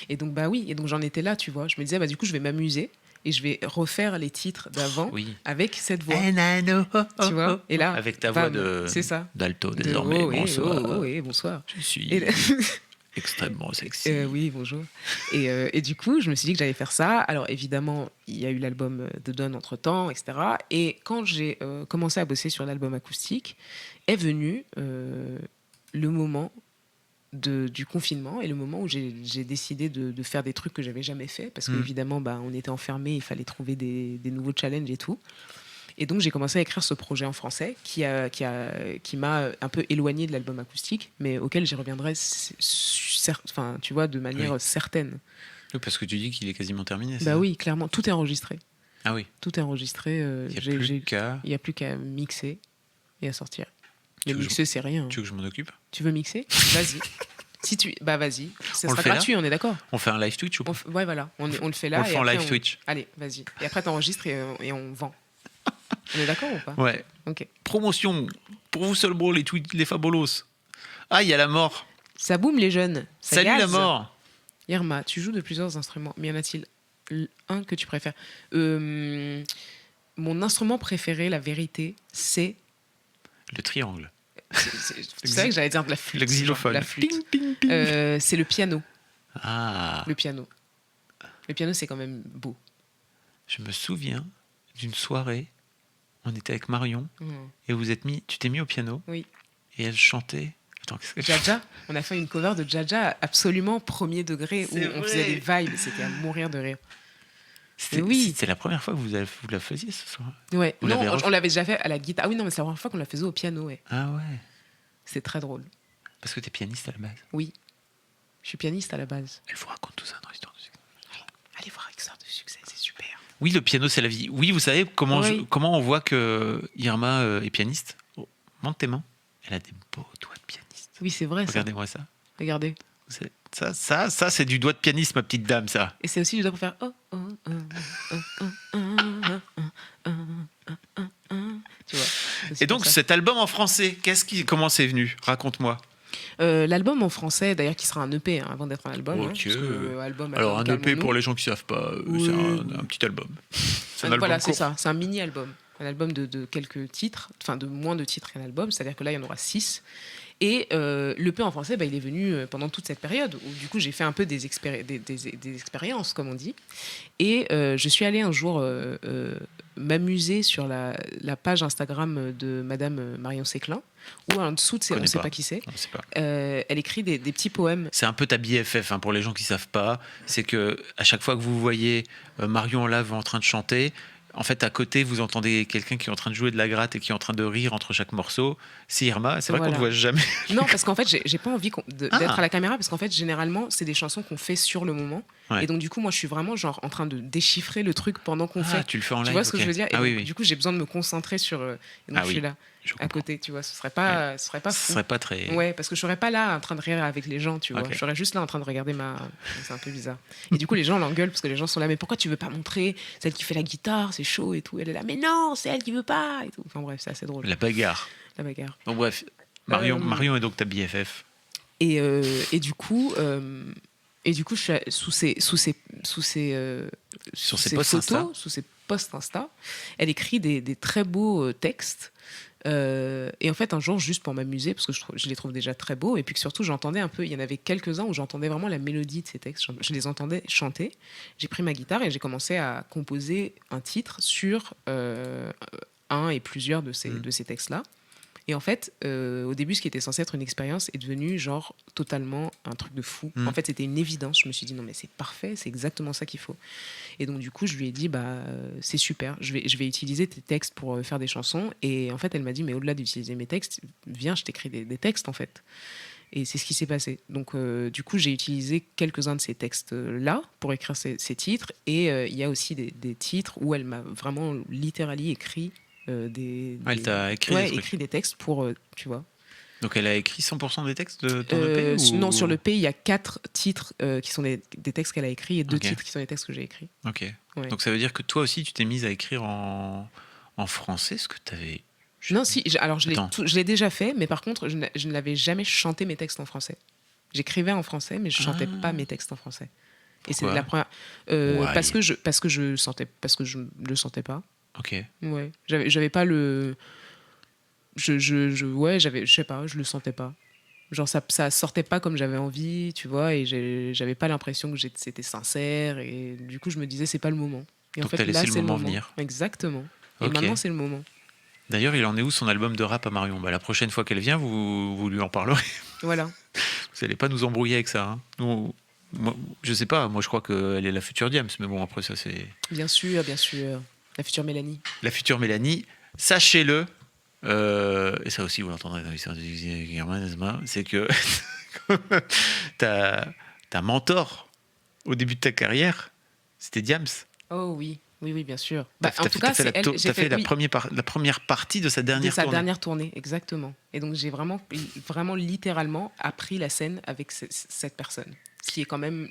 Et donc, bah oui, et donc j'en étais là, tu vois. Je me disais, bah du coup, je vais m'amuser et je vais refaire les titres d'avant avec cette voix. Tu vois. Et là, avec ta voix c'est ça. d'alto désormais. Bonsoir. Oui, bonsoir. Je suis extrêmement sexy. Oui, bonjour. Et du coup, je me suis dit que j'allais faire ça. Alors évidemment, il y a eu l'album de Don entre-temps, etc. Et quand j'ai commencé à bosser sur l'album acoustique, est venu le moment du confinement et le moment où j'ai décidé de faire des trucs que j'avais jamais fait parce qu'évidemment on était enfermés, il fallait trouver des nouveaux challenges et tout. Et donc j'ai commencé à écrire ce projet en français qui m'a un peu éloigné de l'album acoustique, mais auquel j'y reviendrai tu vois, de manière certaine. Oui, parce que tu dis qu'il est quasiment terminé. Bah oui, clairement, tout est enregistré. Ah oui. Tout est enregistré. Il n'y a plus qu'à mixer et à sortir. Mais mixer, c'est rien. Tu veux que je m'en occupe? Tu veux mixer? Vas-y. Bah vas-y. Ça sera gratuit, on est d'accord? On fait un live Twitch ou pas? Ouais, voilà. On le fait là. On le fait en live Twitch. Allez, vas-y. Et après, t'enregistres et on vend. On est d'accord ou pas? Ouais. Ok. Promotion pour vous seul bro, les fabolos. Ah, il y a la mort. Ça boum les jeunes. Ça Salut gaze. la mort. Irma, tu joues de plusieurs instruments, mais y en a-t-il un que tu préfères? Mon instrument préféré, la vérité, c'est... Le triangle. C'est vrai que j'allais dire de la flûte. Le xylophone. La flûte. Ping, ping, ping. C'est le piano. Ah. Le piano. Le piano, c'est quand même beau. Je me souviens d'une soirée, on était avec Marion, et tu t'es mis au piano, oui. Et elle chantait. Attends, qu'est-ce que Jaja. On a fait une cover de Jaja absolument premier degré, où on faisait des vibes, c'était à mourir de rire. C'est la première fois que vous la faisiez ce soir? Ouais. Non, on l'avait déjà fait à la guitare. Ah oui, non, mais c'est la première fois qu'on la faisait au piano, ouais. Ah ouais. C'est très drôle. Parce que t'es pianiste à la base? Oui. Je suis pianiste à la base. Elle vous raconte tout ça dans l'histoire de succès. Allez voir Histoire de succès, c'est super. Oui, le piano, c'est la vie. Oui, vous savez comment on voit que Irma est pianiste? Monte tes mains. Elle a des beaux doigts de pianiste. Oui, c'est vrai. Regardez-moi ça. Regardez. Ça, c'est du doigt de pianiste, ma petite dame, ça. Et c'est aussi du doigt pour faire tu vois. Et donc, cet album en français, comment c'est venu? Raconte-moi. L'album en français, d'ailleurs, qui sera un EP avant d'être un album. Okay. Alors, un EP, pour les gens qui ne savent pas, c'est un petit album. C'est un album court. C'est ça, c'est un mini-album. Un album de quelques titres, enfin de moins de titres qu'un album, c'est-à-dire que là, il y en aura 6. Et l'EP en français, il est venu pendant toute cette période où du coup j'ai fait un peu des expériences, comme on dit. Et je suis allée un jour m'amuser sur la page Instagram de Madame Marion Séclin, où en dessous, on ne sait pas qui c'est. Elle écrit des petits poèmes. C'est un peu ta BFF, pour les gens qui ne savent pas. C'est que à chaque fois que vous voyez Marion en live en train de chanter, en fait, à côté, vous entendez quelqu'un qui est en train de jouer de la gratte et qui est en train de rire entre chaque morceau. C'est Irma. C'est vrai qu'on ne voit jamais. Non, parce qu'en fait, j'ai pas envie d'être à la caméra, parce qu'en fait, généralement, c'est des chansons qu'on fait sur le moment. Ouais. Et donc, du coup, moi, je suis vraiment genre en train de déchiffrer le truc pendant qu'on fait. Tu le fais en live. Tu vois ce que je veux dire? Et donc, du coup, j'ai besoin de me concentrer sur. Et donc, je suis là. À côté, tu vois, ce serait pas fou. Ce serait pas très. Ouais, parce que je serais pas là en train de rire avec les gens, tu vois. Je serais juste là en train de regarder c'est un peu bizarre. Et du coup, les gens l'engueulent parce que les gens sont là, mais pourquoi tu veux pas montrer celle qui fait la guitare, c'est chaud et tout. Elle est là, mais non, c'est elle qui veut pas et tout. Enfin bref, c'est assez drôle. La bagarre. Donc bref, Marion est donc ta BFF. Et du coup, je suis sous ses posts photos, sous ses posts Insta, elle écrit des très beaux textes Et en fait, un jour, juste pour m'amuser, parce que je les trouve déjà très beaux, et puis que surtout, j'entendais un peu, il y en avait quelques-uns où j'entendais vraiment la mélodie de ces textes, je les entendais chanter. J'ai pris ma guitare et j'ai commencé à composer un titre sur un et plusieurs de ces textes-là. Et en fait, au début, ce qui était censé être une expérience est devenu genre totalement un truc de fou. En fait, c'était une évidence. Je me suis dit, non, mais c'est parfait, c'est exactement ça qu'il faut. Et donc, du coup, je lui ai dit, c'est super, je vais utiliser tes textes pour faire des chansons. Et en fait, elle m'a dit, mais au-delà d'utiliser mes textes, viens, je t'écris des textes, en fait. Et c'est ce qui s'est passé. Donc, du coup, j'ai utilisé quelques-uns de ces textes-là pour écrire ces titres. Et il y a aussi des titres où elle m'a vraiment littéralement écrit Elle t'a écrit des trucs. écrit des textes pour, tu vois. Donc elle a écrit 100% des textes de ton EP ou... Non, sur l'EP, il y a 4 titres qui sont des textes qu'elle a écrits et 2 Ok. titres qui sont des textes que j'ai écrits. Ok. Ouais. Donc ça veut dire que toi aussi, tu t'es mise à écrire en français, ce que tu avais... Non, si, alors je Attends. l'ai déjà fait, mais par contre, je ne l'avais jamais chanté mes textes en français. J'écrivais en français, mais je chantais pas mes textes en français. Et c'est Pourquoi la première. Why Parce que je le sentais pas. Ok. Ouais, j'avais pas le. Je sais pas, je le sentais pas. Genre ça sortait pas comme j'avais envie, tu vois, et j'avais pas l'impression que c'était sincère, et du coup je me disais c'est pas le moment. Et Donc en fait t'as là laissé le c'est moment venir. Exactement. Et Ok. maintenant c'est le moment. D'ailleurs, il en est où son album de rap à Marion ? La prochaine fois qu'elle vient, vous lui en parlerez. Voilà. Vous n'allez pas nous embrouiller avec ça. Hein. Moi, je sais pas, moi je crois qu'elle est la future Diams, mais bon, après ça c'est... Bien sûr, bien sûr. La future Mélanie. La future Mélanie, sachez-le, et ça aussi vous l'entendrez dans l'histoire de Guermain, c'est que ta mentor au début de ta carrière, c'était Diams. Oh oui, bien sûr. T'as fait la oui, première partie de sa dernière de sa tournée. dernière tournée, exactement. Et donc j'ai vraiment littéralement appris la scène avec cette personne, ce qui est quand même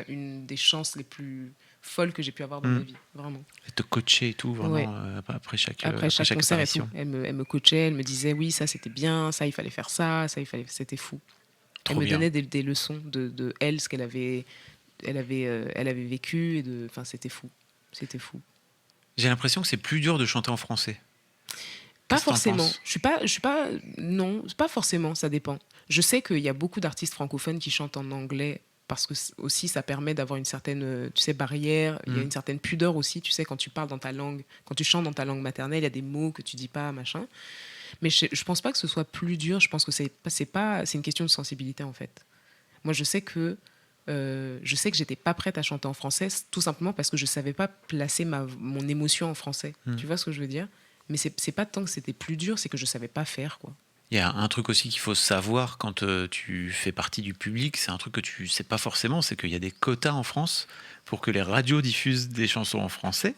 une des chances les plus folles que j'ai pu avoir dans ma vie, vraiment. Elle te coachait et tout, vraiment, Ouais. après chaque concert et tout. apparition. Elle me coachait, elle me disait oui, ça c'était bien, ça il fallait faire ça, c'était fou. Trop Elle me bien. donnait des leçons de elle, ce qu'elle avait vécu, et enfin c'était fou. C'était fou. J'ai l'impression que c'est plus dur de chanter en français. Pas Qu'est-ce que t'en forcément. penses ? Je suis pas. Non, pas forcément. Ça dépend. Je sais qu'il y a beaucoup d'artistes francophones qui chantent en anglais parce que aussi ça permet d'avoir une certaine, tu sais, barrière. Il y a une certaine pudeur aussi. Tu sais, quand tu parles dans ta langue, quand tu chantes dans ta langue maternelle, il y a des mots que tu dis pas, machin. Mais je pense pas que ce soit plus dur. Je pense que c'est une question de sensibilité en fait. Moi, je sais que j'étais pas prête à chanter en français, tout simplement parce que je savais pas placer mon émotion en français. Tu vois ce que je veux dire ? Mais c'est pas tant que c'était plus dur, c'est que je savais pas faire, quoi. Il y a un truc aussi qu'il faut savoir quand tu fais partie du public, c'est un truc que tu sais pas forcément, c'est qu'il y a des quotas en France pour que les radios diffusent des chansons en français.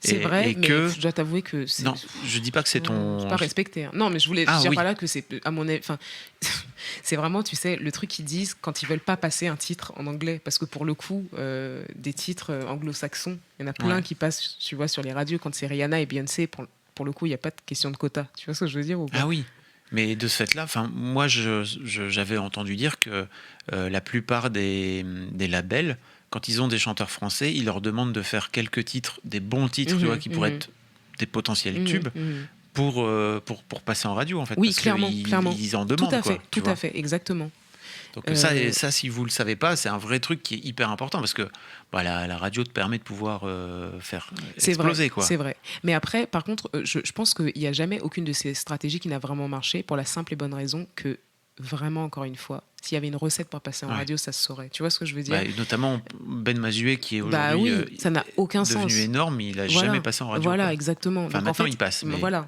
C'est vrai, et mais que... je dois t'avouer que c'est... Non, je dis pas que c'est ton... C'est pas respecté. Hein. Non, mais je voulais dire oui. par là que c'est, à mon avis, enfin, c'est vraiment, tu sais, le truc qu'ils disent quand ils veulent pas passer un titre en anglais, parce que pour le coup, des titres anglo-saxons, il y en a plein qui passent, tu vois, sur les radios quand c'est Rihanna et Beyoncé. Pour le coup, il y a pas de question de quota. Tu vois ce que je veux dire ou pas ? Ah oui. Mais de ce fait-là, moi, j'avais entendu dire que la plupart des labels, quand ils ont des chanteurs français, ils leur demandent de faire quelques titres, des bons titres, tu vois, qui pourraient être des potentiels tubes, pour passer en radio, en fait. Oui, parce clairement. Ils en demandent, Tout à fait, exactement. Donc ça, si vous le savez pas, c'est un vrai truc qui est hyper important, parce que la radio te permet de pouvoir faire exploser, quoi. C'est vrai. Mais après, par contre, je pense qu'il n'y a jamais aucune de ces stratégies qui n'a vraiment marché, pour la simple et bonne raison que, vraiment, encore une fois, s'il y avait une recette pour passer en radio, ça se saurait. Tu vois ce que je veux dire ? Notamment Ben Mazué, qui est aujourd'hui ça n'a aucun devenu sens. énorme, il n'a jamais passé en radio. Voilà, quoi. exactement. Enfin, donc, maintenant, en fait, il passe. Mais... Voilà.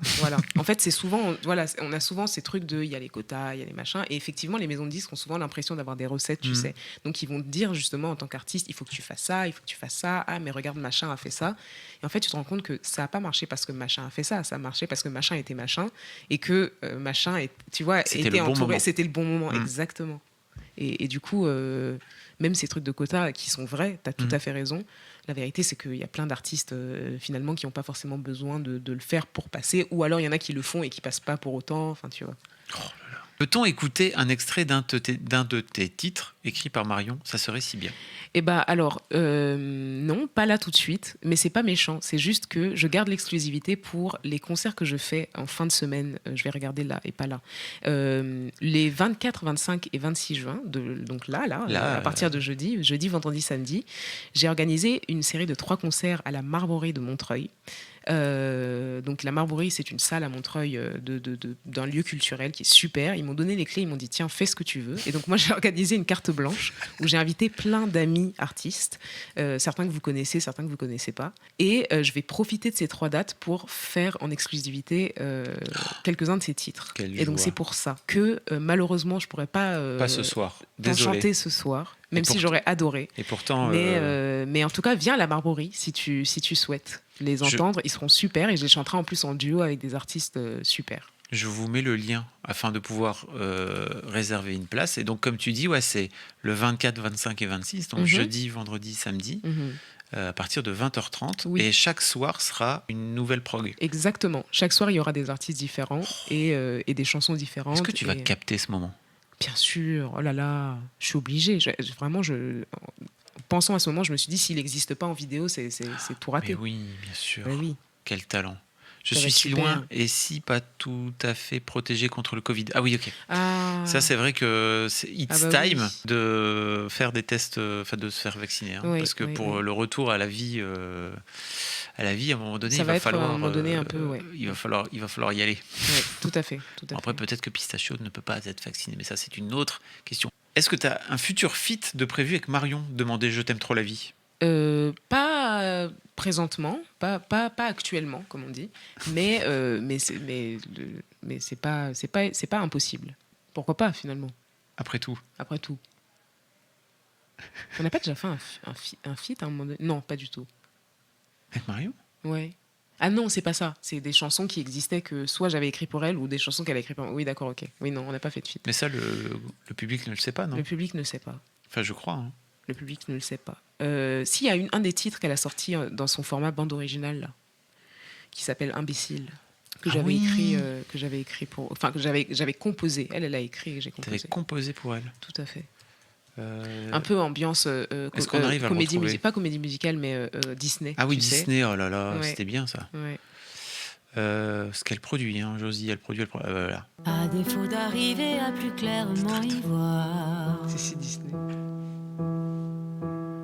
En fait, c'est souvent... on a souvent ces trucs de... Il y a les quotas, il y a les machins. Et effectivement, les maisons de disques ont souvent l'impression d'avoir des recettes, tu sais. Donc, ils vont te dire, justement, en tant qu'artiste, il faut que tu fasses ça, il faut que tu fasses ça. Ah, mais regarde, machin a fait ça. Et en fait, tu te rends compte que ça n'a pas marché parce que machin a fait ça. Ça a marché parce que machin était machin. Et que machin, tu vois, était entouré. C'était le bon moment, exactement. Et du coup, même ces trucs de quotas qui sont vrais, tu as tout à fait raison. La vérité, c'est qu'il y a plein d'artistes, finalement, qui n'ont pas forcément besoin de le faire pour passer. Ou alors, il y en a qui le font et qui passent pas pour autant. Enfin, tu vois. Peut-on écouter un extrait d'un de tes titres ? écrit par Marion, ça serait si bien. Eh ben alors, non, pas là tout de suite, mais c'est pas méchant. C'est juste que je garde l'exclusivité pour les concerts que je fais en fin de semaine. Je vais regarder là et pas là. Les 24, 25 et 26 juin, donc là, à partir de jeudi, vendredi, samedi, j'ai organisé une série de 3 concerts à la Marborie de Montreuil. Donc la Marborie, c'est une salle à Montreuil d'un lieu culturel qui est super. Ils m'ont donné les clés, ils m'ont dit tiens, fais ce que tu veux. Et donc moi j'ai organisé une carte blanche où j'ai invité plein d'amis artistes, certains que vous connaissez, certains que vous connaissez pas. Et je vais profiter de ces 3 dates pour faire en exclusivité quelques-uns de ces titres. Et donc c'est pour ça que malheureusement je pourrais pas ce soir. chanter ce soir, même si j'aurais adoré. Et pourtant, mais en tout cas, viens à la Marborie si tu souhaites les entendre. Ils seront super et je les chanterai en plus en duo avec des artistes super. je vous mets le lien afin de pouvoir réserver une place. Et donc, comme tu dis, ouais, c'est le 24, 25 et 26, donc jeudi, vendredi, samedi, à partir de 20h30. Oui. Et chaque soir sera une nouvelle prog. Exactement. Chaque soir, il y aura des artistes différents et des chansons différentes. Est-ce que tu vas capter ce moment ? Bien sûr. Oh là là, je suis obligée. Vraiment, pensant à ce moment, je me suis dit, s'il n'existe pas en vidéo, c'est tout raté. Mais oui, bien sûr. Mais oui. Quel talent. Je suis si loin et si pas tout à fait protégé contre le Covid. Ah oui, ok. Ça, c'est vrai que c'est time de faire des tests, de se faire vacciner. Parce que pour le retour à la vie, à un moment donné, il va falloir. À un moment donné, un peu, il va falloir y aller. Ouais, tout à fait. Après, peut-être que Pistachio ne peut pas être vacciné, mais ça, c'est une autre question. Est-ce que tu as un futur feat de prévu avec Marion, demandé Je t'aime trop la vie ? Pas présentement, pas actuellement, comme on dit, mais c'est pas impossible. Pourquoi pas finalement ? Après tout. On n'a pas déjà fait un feat à un moment donné ? Non, pas du tout. Avec Marion ? Ouais. Ah non, c'est pas ça. C'est des chansons qui existaient que soit j'avais écrit pour elle ou des chansons qu'elle a écrit pour moi. Oui, d'accord, ok. Oui, non, on n'a pas fait de feat. Mais ça, le public ne le sait pas, non ? Le public ne le sait pas. Enfin, je crois. Le public ne le sait pas. S'il y a un des titres qu'elle a sorti dans son format bande originale, là, qui s'appelle Imbécile, que j'avais écrit pour... Enfin, que j'avais composé. Elle a écrit et j'ai composé. Tu avais composé pour elle ? Tout à fait. Un peu ambiance est-ce qu'on arrive à comédie pas comédie musicale, mais Disney. Ah oui, Disney, oh là là, ouais. C'était bien ça. Ouais. Ce qu'elle produit, Josie, elle produit. Voilà. À défaut d'arriver à plus clairement y voir. C'est Disney.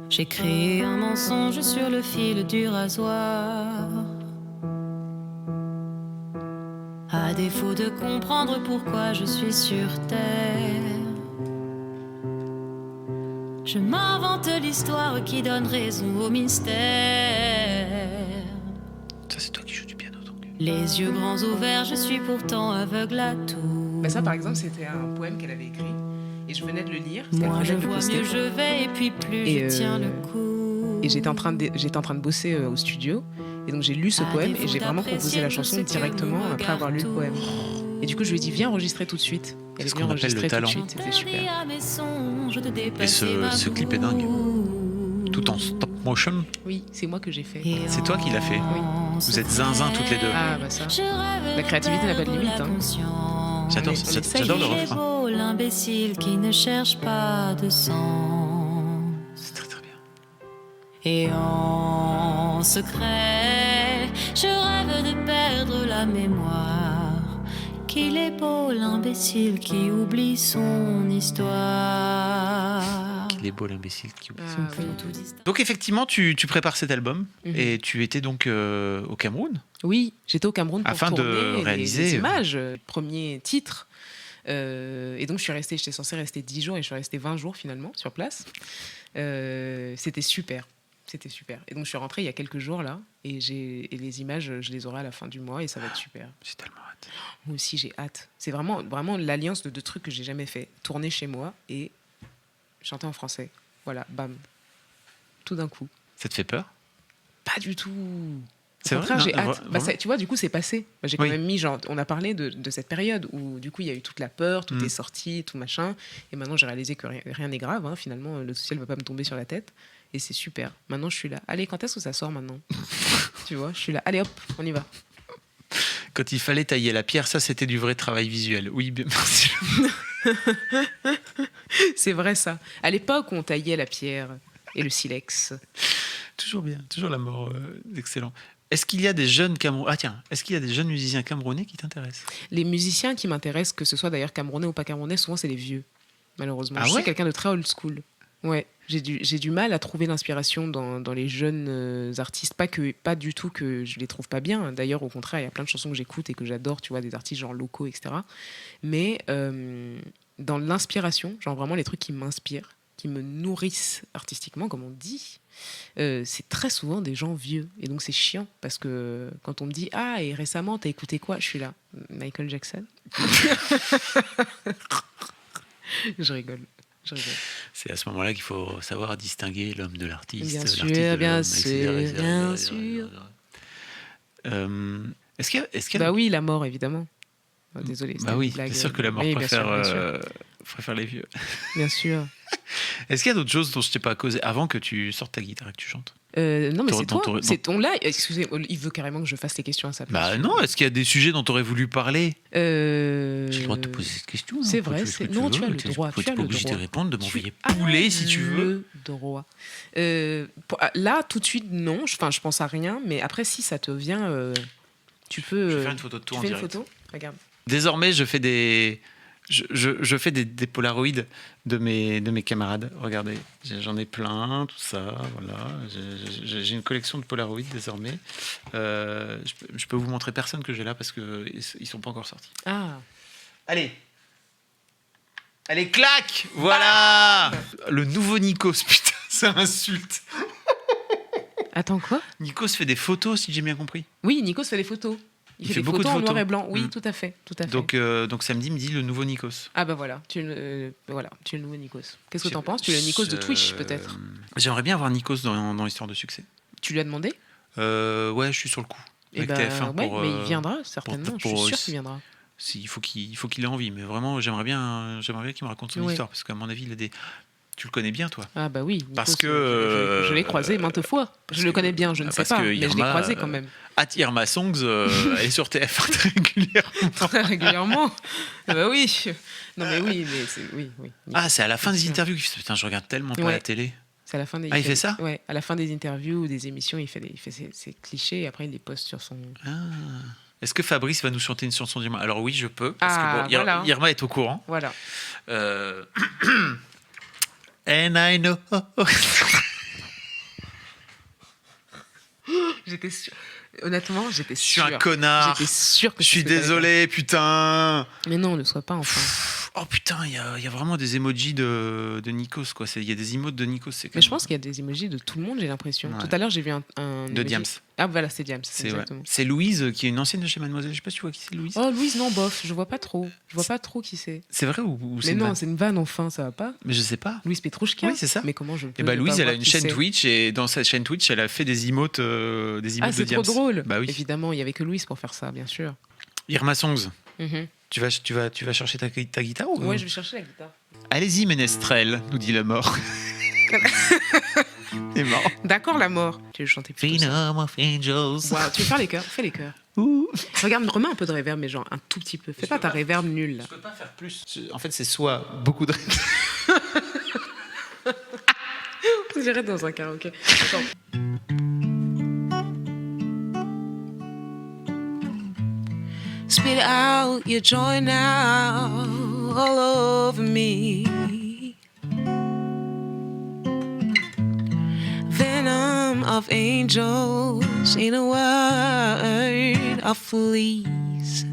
J'ai créé un mensonge sur le fil du rasoir. À défaut de comprendre pourquoi je suis sur terre, je m'invente l'histoire qui donne raison au mystère. Ça, c'est toi qui joues du piano, donc. Les yeux grands ouverts, je suis pourtant aveugle à tout. Bah ça, par exemple, c'était un poème qu'elle avait écrit. Et je venais de le lire. Moi je vois mieux je vais et puis plus je tiens le coup. Et j'étais en train de bosser au studio. Et donc j'ai lu ce poème et j'ai vraiment composé la chanson directement après avoir lu le poème. Et du coup je lui ai dit viens enregistrer tout de suite. C'est ce qu'on appelle le talent. C'était super. Et ce clip est dingue. Tout en stop motion. Oui, c'est moi que j'ai fait. C'est toi qui l'as fait. Oui. Vous êtes zinzin toutes les deux. Ah bah ça. La créativité n'a pas de limite. J'adore le refrain. L'imbécile qui ne cherche pas de sens. C'est très très bien. Et en secret, je rêve de perdre la mémoire. Qu'il est beau l'imbécile qui oublie son histoire. Qu'il est beau l'imbécile qui oublie son histoire. Donc effectivement, tu prépares cet album et tu étais donc au Cameroun. Oui, j'étais au Cameroun pour afin tourner de réaliser les images, premier titre. Et donc j'étais censée rester 10 jours et je suis restée 20 jours finalement sur place. C'était super. Et donc je suis rentrée il y a quelques jours là et les images, je les aurai à la fin du mois et ça va être super. J'ai tellement hâte. Moi aussi j'ai hâte. C'est vraiment l'alliance de deux trucs que j'ai jamais fait. Tourner chez moi et chanter en français. Voilà, bam. Tout d'un coup. Ça te fait peur ? Pas du tout. C'est vrai, j'ai hâte. Tu vois, du coup, c'est passé. J'ai quand même mis, on a parlé de cette période où, du coup, il y a eu toute la peur, tout est sorti, tout machin. Et maintenant, j'ai réalisé que rien n'est grave. Finalement, le ciel ne va pas me tomber sur la tête. Et c'est super. Maintenant, je suis là. Allez, quand est-ce que ça sort maintenant ? Tu vois, je suis là. Allez, hop, on y va. Quand il fallait tailler la pierre, ça, c'était du vrai travail visuel. Oui, merci. C'est vrai ça. À l'époque où on taillait la pierre et le silex. Toujours bien, toujours la mort, excellent. Est-ce qu'il y a des jeunes est-ce qu'il y a des jeunes musiciens camerounais qui t'intéressent? Les musiciens qui m'intéressent, que ce soit d'ailleurs camerounais ou pas camerounais, souvent c'est les vieux, malheureusement. Ah Je ouais suis quelqu'un de très old school. Ouais, j'ai du mal à trouver l'inspiration dans les jeunes artistes. Pas du tout que je les trouve pas bien. D'ailleurs, au contraire, il y a plein de chansons que j'écoute et que j'adore, tu vois, des artistes genre locaux, etc. Mais dans l'inspiration, genre vraiment les trucs qui m'inspirent, qui me nourrissent artistiquement, comme on dit, c'est très souvent des gens vieux. Et donc c'est chiant, parce que quand on me dit « Ah, et récemment, t'as écouté quoi ?» Je suis là, Michael Jackson. Je rigole. C'est à ce moment-là qu'il faut savoir distinguer l'homme de l'artiste. Bien l'artiste sûr, de l'homme, bien etc. sûr, bien sûr. Est-ce qu'il y a Bah oui, la mort, évidemment. Oh, désolé. Bah oui, bien sûr que la mort Oui, bien sûr, préfère les vieux. bien sûr. Est-ce qu'il y a d'autres choses dont je t'ai pas causé avant que tu sortes ta guitare et que tu chantes? Non, mais c'est toi. Ton- C'est ton là. Excusez, il veut carrément que je fasse les questions à sa place. Bah non, est-ce qu'il y a des sujets dont tu aurais voulu parler? J'ai le droit de te poser cette question. C'est hein, vrai, tu fais ce que non, veux, tu as le t'es- droit. t'es Tu as pas le obligé de droit. répondre, de m'envoyer as poulet si tu veux. le droit. Là, tout de suite, non. Je pense à rien. Mais après, si ça te vient, tu peux. Je vais faire une photo de toi Tu en fais une direct. photo. Regarde. Désormais, je fais des polaroïds de mes camarades. Regardez, j'en ai plein, tout ça. Voilà, j'ai une collection de polaroïds désormais. Je peux vous montrer personne que j'ai là parce que ils sont pas encore sortis. Ah. Allez, clac, voilà. Le nouveau Nikos, putain, ça insulte. Attends, quoi? Nikos fait des photos, si j'ai bien compris. Oui, Nikos fait des photos. Il fait des beaucoup de photos en noir photos. et blanc. Oui, Mm. tout à fait. Donc samedi midi, le nouveau Nikos. Ah bah voilà, tu es le nouveau Nikos. Qu'est-ce que t'en penses? Tu es le Nikos de Twitch, peut-être? J'aimerais bien avoir Nikos dans l'histoire de succès. Tu lui as demandé? Ouais, je suis sur le coup. Eh Avec ben, TF1 ouais, pour, mais il viendra certainement. Je suis sûre qu'il viendra. Il faut qu'il ait envie, mais vraiment, j'aimerais bien qu'il me raconte son Ouais. histoire, parce qu'à mon avis, il a des. Tu le connais bien, toi. Ah bah oui. Nikos, Parce que, je l'ai croisé maintes fois. Je le connais bien, je ne sais parce pas, que mais je l'ai Irma, croisé quand même. Irma Songs, elle est sur TF1 très régulièrement. Très régulièrement. Ah bah oui. Non mais oui, mais c'est oui. Ah, c'est à la fin des sûr. interviews qu'il fait. Putain, je regarde tellement pas Ouais. la télé. C'est à la fin des. Ah, il fait ça? Ouais, à la fin des interviews ou des émissions, il fait ses clichés et après il les poste sur son. Ah. Est-ce que Fabrice va nous chanter une chanson d'Irma? Alors oui, je peux, parce Ah, que voilà. Irma est au courant. Voilà. And I know. J'étais sûre. Honnêtement, j'étais Je suis sûre. un connard. J'étais sûre que Je c'est suis ce que t'allais désolé, putain. faire. Mais non, ne sois pas enfin. Oh putain, il y a vraiment des emojis de Nikos, quoi. Il y a des emotes de Nikos. C'est Mais je pense qu'il y a des emojis de tout le monde, j'ai l'impression. Ouais. Tout à l'heure, j'ai vu un de emoji. Diams. Ah voilà, c'est Diams. C'est Exactement. c'est Louise, qui est une ancienne de chez Mademoiselle. Je sais pas si tu vois qui c'est, Louise. Oh, Louise, non, bof, je vois pas trop. Je vois pas trop qui c'est. C'est vrai ou c'est Mais une non, vanne? c'est une vanne, enfin, ça va pas. Mais je sais pas. Louise Petrouchka. Oui, c'est ça. Mais comment je peux Et bah ne Louise, pas elle a voir une qui chaîne c'est. Twitch et dans sa chaîne Twitch, elle a fait des emotes, de Ah, c'est trop Diams. drôle. Bah oui. Évidemment, il y avait que Louise pour faire ça, bien sûr. Irma Songs, Mhm. tu vas chercher ta guitare ou Ouais, je vais chercher la guitare. Allez-y, Ménestrel, nous dit la mort. C'est mort. D'accord, la mort. Tu veux chanter plutôt ça. Phenom of Angels. Wow, tu veux faire les chœurs? Fais les chœurs. Ouh. Regarde, remets un peu de reverb, mais genre un tout petit peu. Fais pas ta reverb nulle. là. Je peux pas faire plus. En fait, c'est soit beaucoup de. On dirait dans un karaoké. Attends. Spit out your joy now all over me. Venom of angels in a word of fleas.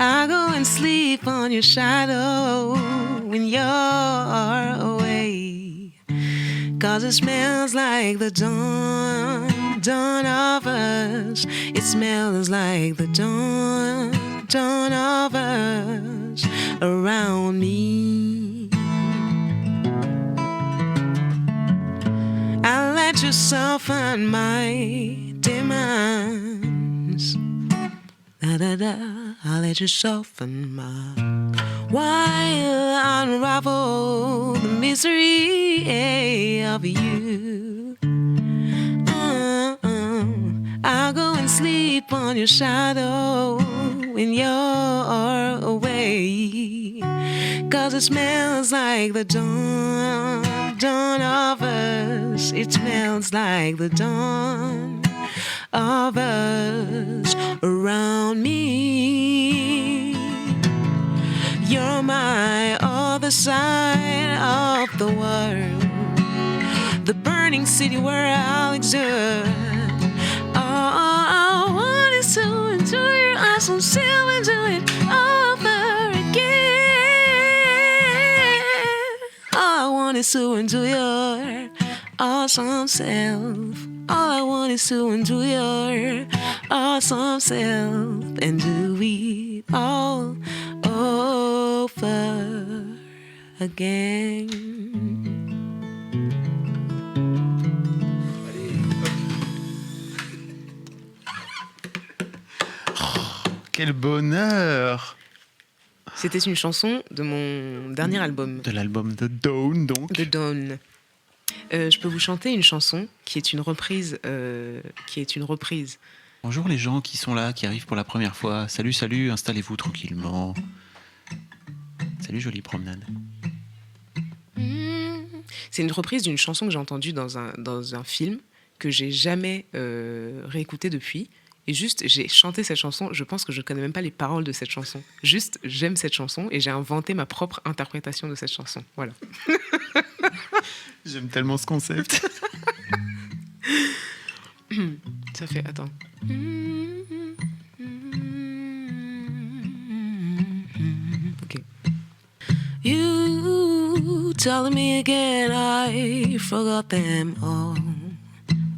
I go and sleep on your shadow when you're away. 'Cause it smells like the dawn of us. It smells like the dawn of us around me. I'll let you soften my demands. Da da da, I'll let you soften my while unravel the misery of you. I'll go and sleep on your shadow when you're away. 'Cause it smells like the dawn of us. It smells like the dawn of us around me. You're my other side of the world, the burning city where I'll exert. All I want is to enjoy your eyes, so sail into it over again. All I want is to enjoy your awesome self. All I want is to enjoy your awesome self and do it all over again. Quel bonheur! C'était une chanson de mon dernier album. De l'album The Dawn, donc. The Dawn. Je peux vous chanter une chanson qui est une reprise. Bonjour les gens qui sont là, qui arrivent pour la première fois. Salut, salut, installez-vous tranquillement. Salut, jolie promenade. C'est une reprise d'une chanson que j'ai entendue dans un film que j'ai jamais réécouté depuis. Et juste, j'ai chanté cette chanson. Je pense que je ne connais même pas les paroles de cette chanson. Juste, j'aime cette chanson et j'ai inventé ma propre interprétation de cette chanson. Voilà. J'aime tellement ce concept. Ça fait... Attends. Ok. You telling me again I forgot them all.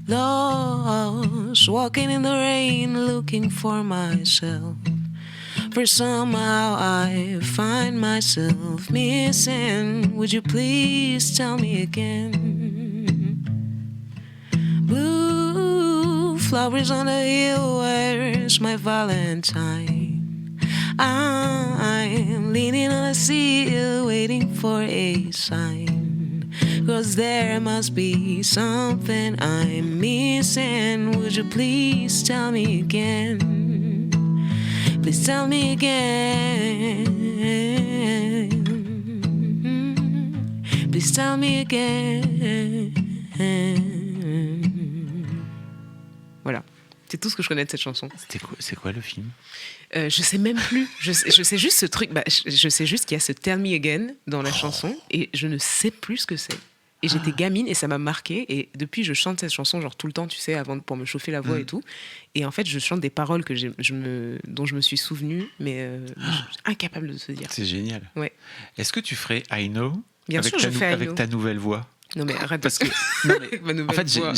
Lost, walking in the rain, looking for myself. For somehow I find myself missing. Would you please tell me again? Blue flowers on the hill, where's my Valentine? I'm leaning on a seal, waiting for a sign. 'Cause there must be something I'm missing. Would you please tell me again? Please tell me again. Please tell me again. Voilà. C'est tout ce que je connais de cette chanson. C'est quoi le film? Je sais même plus. Je sais juste ce truc. Je sais juste qu'il y a ce Tell Me Again dans la chanson et je ne sais plus ce que c'est. Et j'étais gamine et ça m'a marqué. Et depuis, je chante cette chanson genre tout le temps, tu sais, pour me chauffer la voix et tout. Et en fait, je chante des paroles dont je me suis souvenue, mais je suis incapable de te dire. C'est génial. Ouais. Est-ce que tu ferais I Know Bien sûr, je fais I avec Know. ta nouvelle voix? Non mais arrête Parce que non, mais, avec ma nouvelle en fait, voix.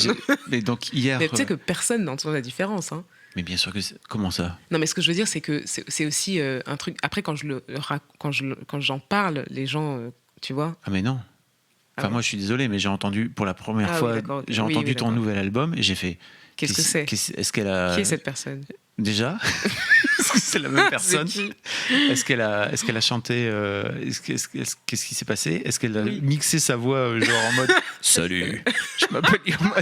mais donc hier. Mais tu sais que personne n'entend la différence. Hein. Mais bien sûr que comment ça? Non, mais ce que je veux dire, c'est que c'est aussi un truc. Après, quand j'en parle, les gens, tu vois. Ah mais non. Enfin, moi, je suis désolé, mais j'ai entendu pour la première fois, j'ai entendu ton nouvel album et j'ai fait. Qu'est-ce que c'est? Est-ce qu'elle a... Qui est cette personne? Déjà? Est-ce que c'est la même personne? C'est qui? Est-ce qu'elle a chanté? Qu'est-ce qui s'est passé? Est-ce qu'elle a mixé sa voix genre en mode Salut, je m'appelle Irma.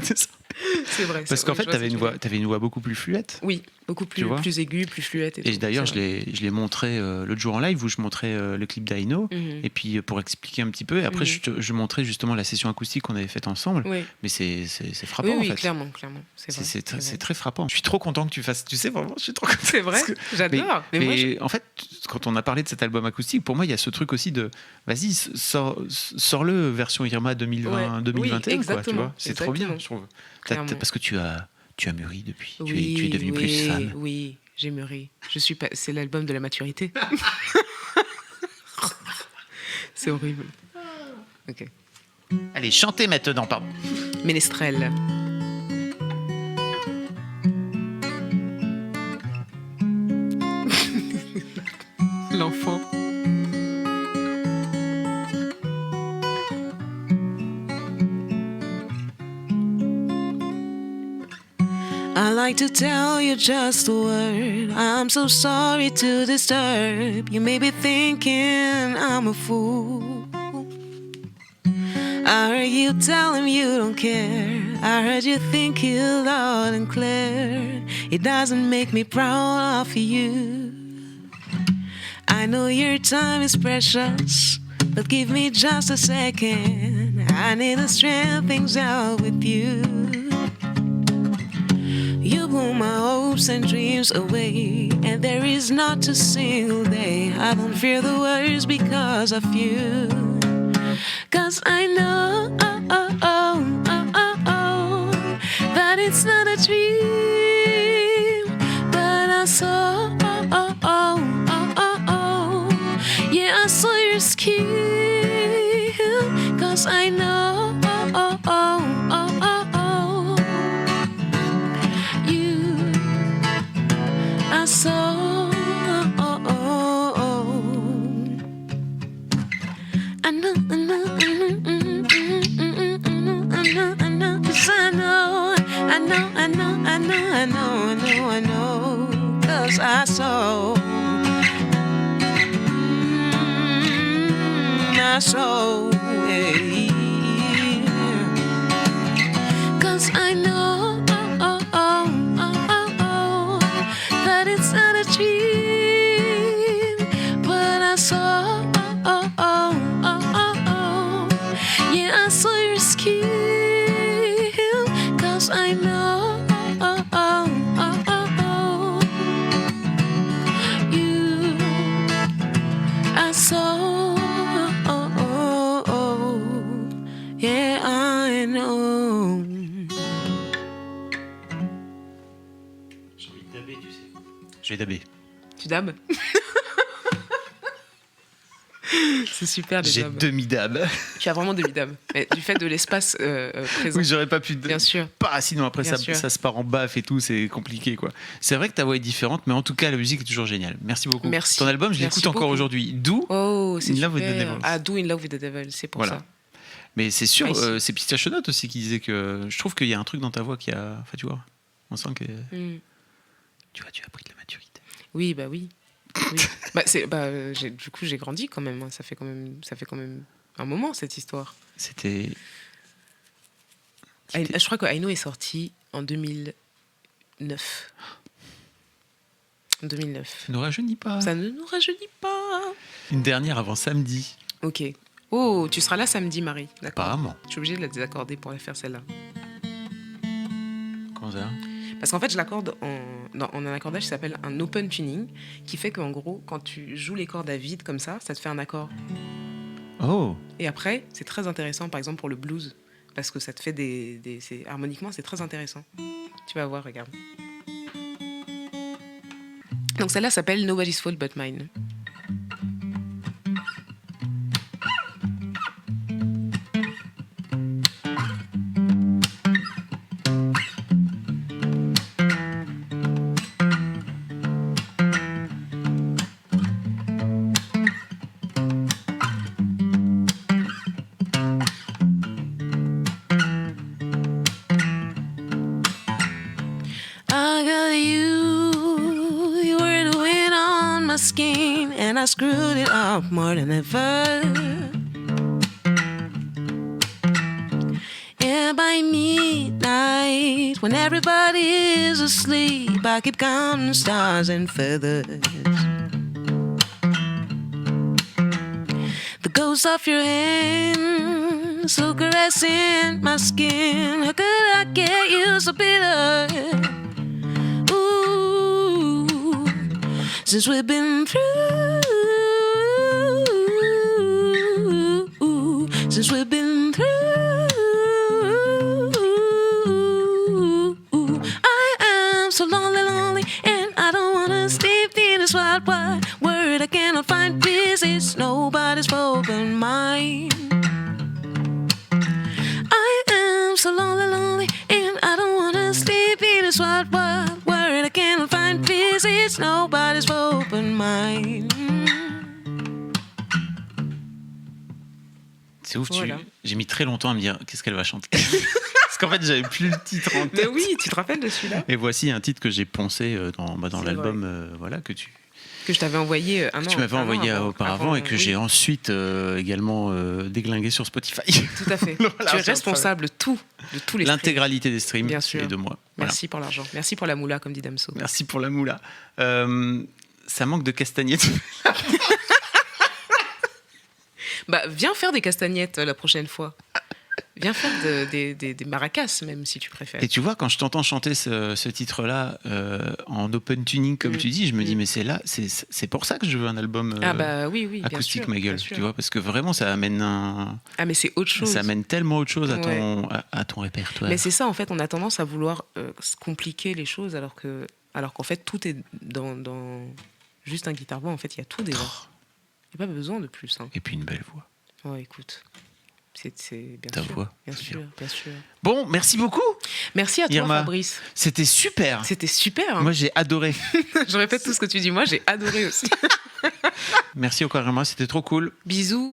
C'est vrai. Parce qu'en fait, t'avais une voix beaucoup plus fluette. Oui, beaucoup plus aiguë, plus fluette. Et d'ailleurs, je l'ai montré l'autre jour en live où je montrais le clip d'I Know. Et puis pour expliquer un petit peu. Et après, je montrais justement la session acoustique qu'on avait faite ensemble. Oui. Mais c'est frappant en fait. Oui, clairement. C'est très frappant. Je suis trop content que tu fasses. Tu sais, vraiment, je suis trop content. C'est vrai. J'adore. Mais en fait, quand on a parlé de cet album acoustique, pour moi, il y a ce truc aussi de vas-y, sors-le version Irma 2020-2021. Oui, quoi, tu vois. C'est trop bien, je trouve. Parce que tu as mûri depuis. Tu es devenu plus fan. Oui, j'ai mûri. C'est l'album de la maturité. C'est horrible. Ok. Allez, chantez maintenant, pardon. Ménestrel. L'enfant. I like to tell you just a word. I'm so sorry to disturb. You may be thinking I'm a fool. I heard you tell him you don't care. I heard you think it loud and clear. It doesn't make me proud of you. I know your time is precious, but give me just a second. I need to straighten things out with you. You blow my hopes and dreams away, and there is not a single day I don't fear the worst because of you. 'Cause I know that it's not a dream, but I saw yeah, I saw your skin. 'Cause I know you, I saw. I know, 'cause I know, 'cause I saw. I saw, yeah. 'Cause I know that it's not a dream, but I saw, yeah, I saw your skin. 'Cause I know you, I saw. Yeah, I know. J'ai envie de daber, tu sais. Je vais daber. Tu dabs? C'est super, les J'ai dabs. demi-dab. Tu as vraiment demi-dab. Mais du fait de l'espace présent. Oui, j'aurais pas pu. Bien sûr. Pas, sinon après Bien sûr. ça se part en baffe et tout, c'est compliqué quoi. C'est vrai que ta voix est différente, mais en tout cas la musique est toujours géniale. Merci beaucoup. Merci. Ton album, je Merci l'écoute encore beaucoup. aujourd'hui. D'où Oh, c'est In super. Love with the Devil. Ah, Do In Love with the Devil, c'est pour Voilà. ça. Mais c'est sûr, Merci. c'est Pista Chenotte aussi qui disait que je trouve qu'il y a un truc dans ta voix qui a. Enfin, tu vois, on sent que tu as pris de la maturité. Oui, bah oui. Oui. Du coup, j'ai grandi quand même. Ça fait quand même un moment, cette histoire. C'était. Je crois que Aino est sorti en 2009. En 2009. Ça ne rajeunit pas. Ça ne nous rajeunit pas. Une dernière avant samedi. Ok. Oh, tu seras là samedi, Marie. D'accord. Apparemment. Je suis obligée de la désaccorder pour la faire celle-là. Comment ça? Parce qu'en fait, je l'accorde en un accordage qui s'appelle un open tuning, qui fait qu'en gros, quand tu joues les cordes à vide comme ça te fait un accord. Oh. Et après, c'est très intéressant, par exemple, pour le blues, parce que ça te fait harmoniquement, c'est très intéressant. Tu vas voir, regarde. Donc celle-là s'appelle Nobody's Fault But Mine. I got you were the wind on my skin, and I screwed it up more than ever. Yeah, by midnight, when everybody is asleep, I keep counting stars and feathers. The ghost of your hand, so caressing my skin. How could I get you so bitter? Ooh, since we've been through, since we've been through, I am so lonely, lonely, and I don't wanna sleep in this wild, wide world. I cannot find peace. It's nobody's fault but mine. I am so lonely, lonely, and I don't wanna sleep in this wild, wild world. I cannot find peace. It's nobody's fault but mine. C'est ouf, Voilà. j'ai mis très longtemps à me dire qu'est-ce qu'elle va chanter. Parce qu'en fait, j'avais plus le titre en tête. Mais oui, tu te rappelles de celui-là? Et voici un titre que j'ai poncé dans C'est l'album voilà, que Que je t'avais envoyé tu m'avais envoyé auparavant et que j'ai ensuite également déglingué sur Spotify. Tout à fait. Voilà, Tu es c'est responsable de tous les streams. L'intégralité des streams Bien sûr. et de moi. Voilà. Merci pour l'argent. Merci pour la moula, comme dit Damso. Merci pour la moula. ça manque de castagnettes. Bah, viens faire des castagnettes la prochaine fois. Viens faire des maracas, même, si tu préfères. Et tu vois, quand je t'entends chanter ce titre-là en open tuning, comme tu dis, je me dis, mais c'est pour ça que je veux un album oui, acoustique, bien sûr, ma gueule. bien sûr. Tu vois, parce que vraiment, ça amène mais c'est autre chose. ça amène tellement autre chose à ton répertoire. Mais c'est ça, en fait, on a tendance à vouloir se compliquer les choses, alors qu'en fait, tout est dans juste un guitare-voix. En fait, il y a tout déjà. Il n'y a pas besoin de plus. Hein. Et puis une belle voix. Ouais, écoute. C'est bien Ta sûr. voix, Bien c'est sûr, bien. bien sûr. Bon, merci beaucoup. Merci à toi, Irma. Fabrice. C'était super. C'était super. Hein. Moi, j'ai adoré. Je répète tout ce que tu dis. Moi, j'ai adoré aussi. Merci encore, Irma. C'était trop cool. Bisous.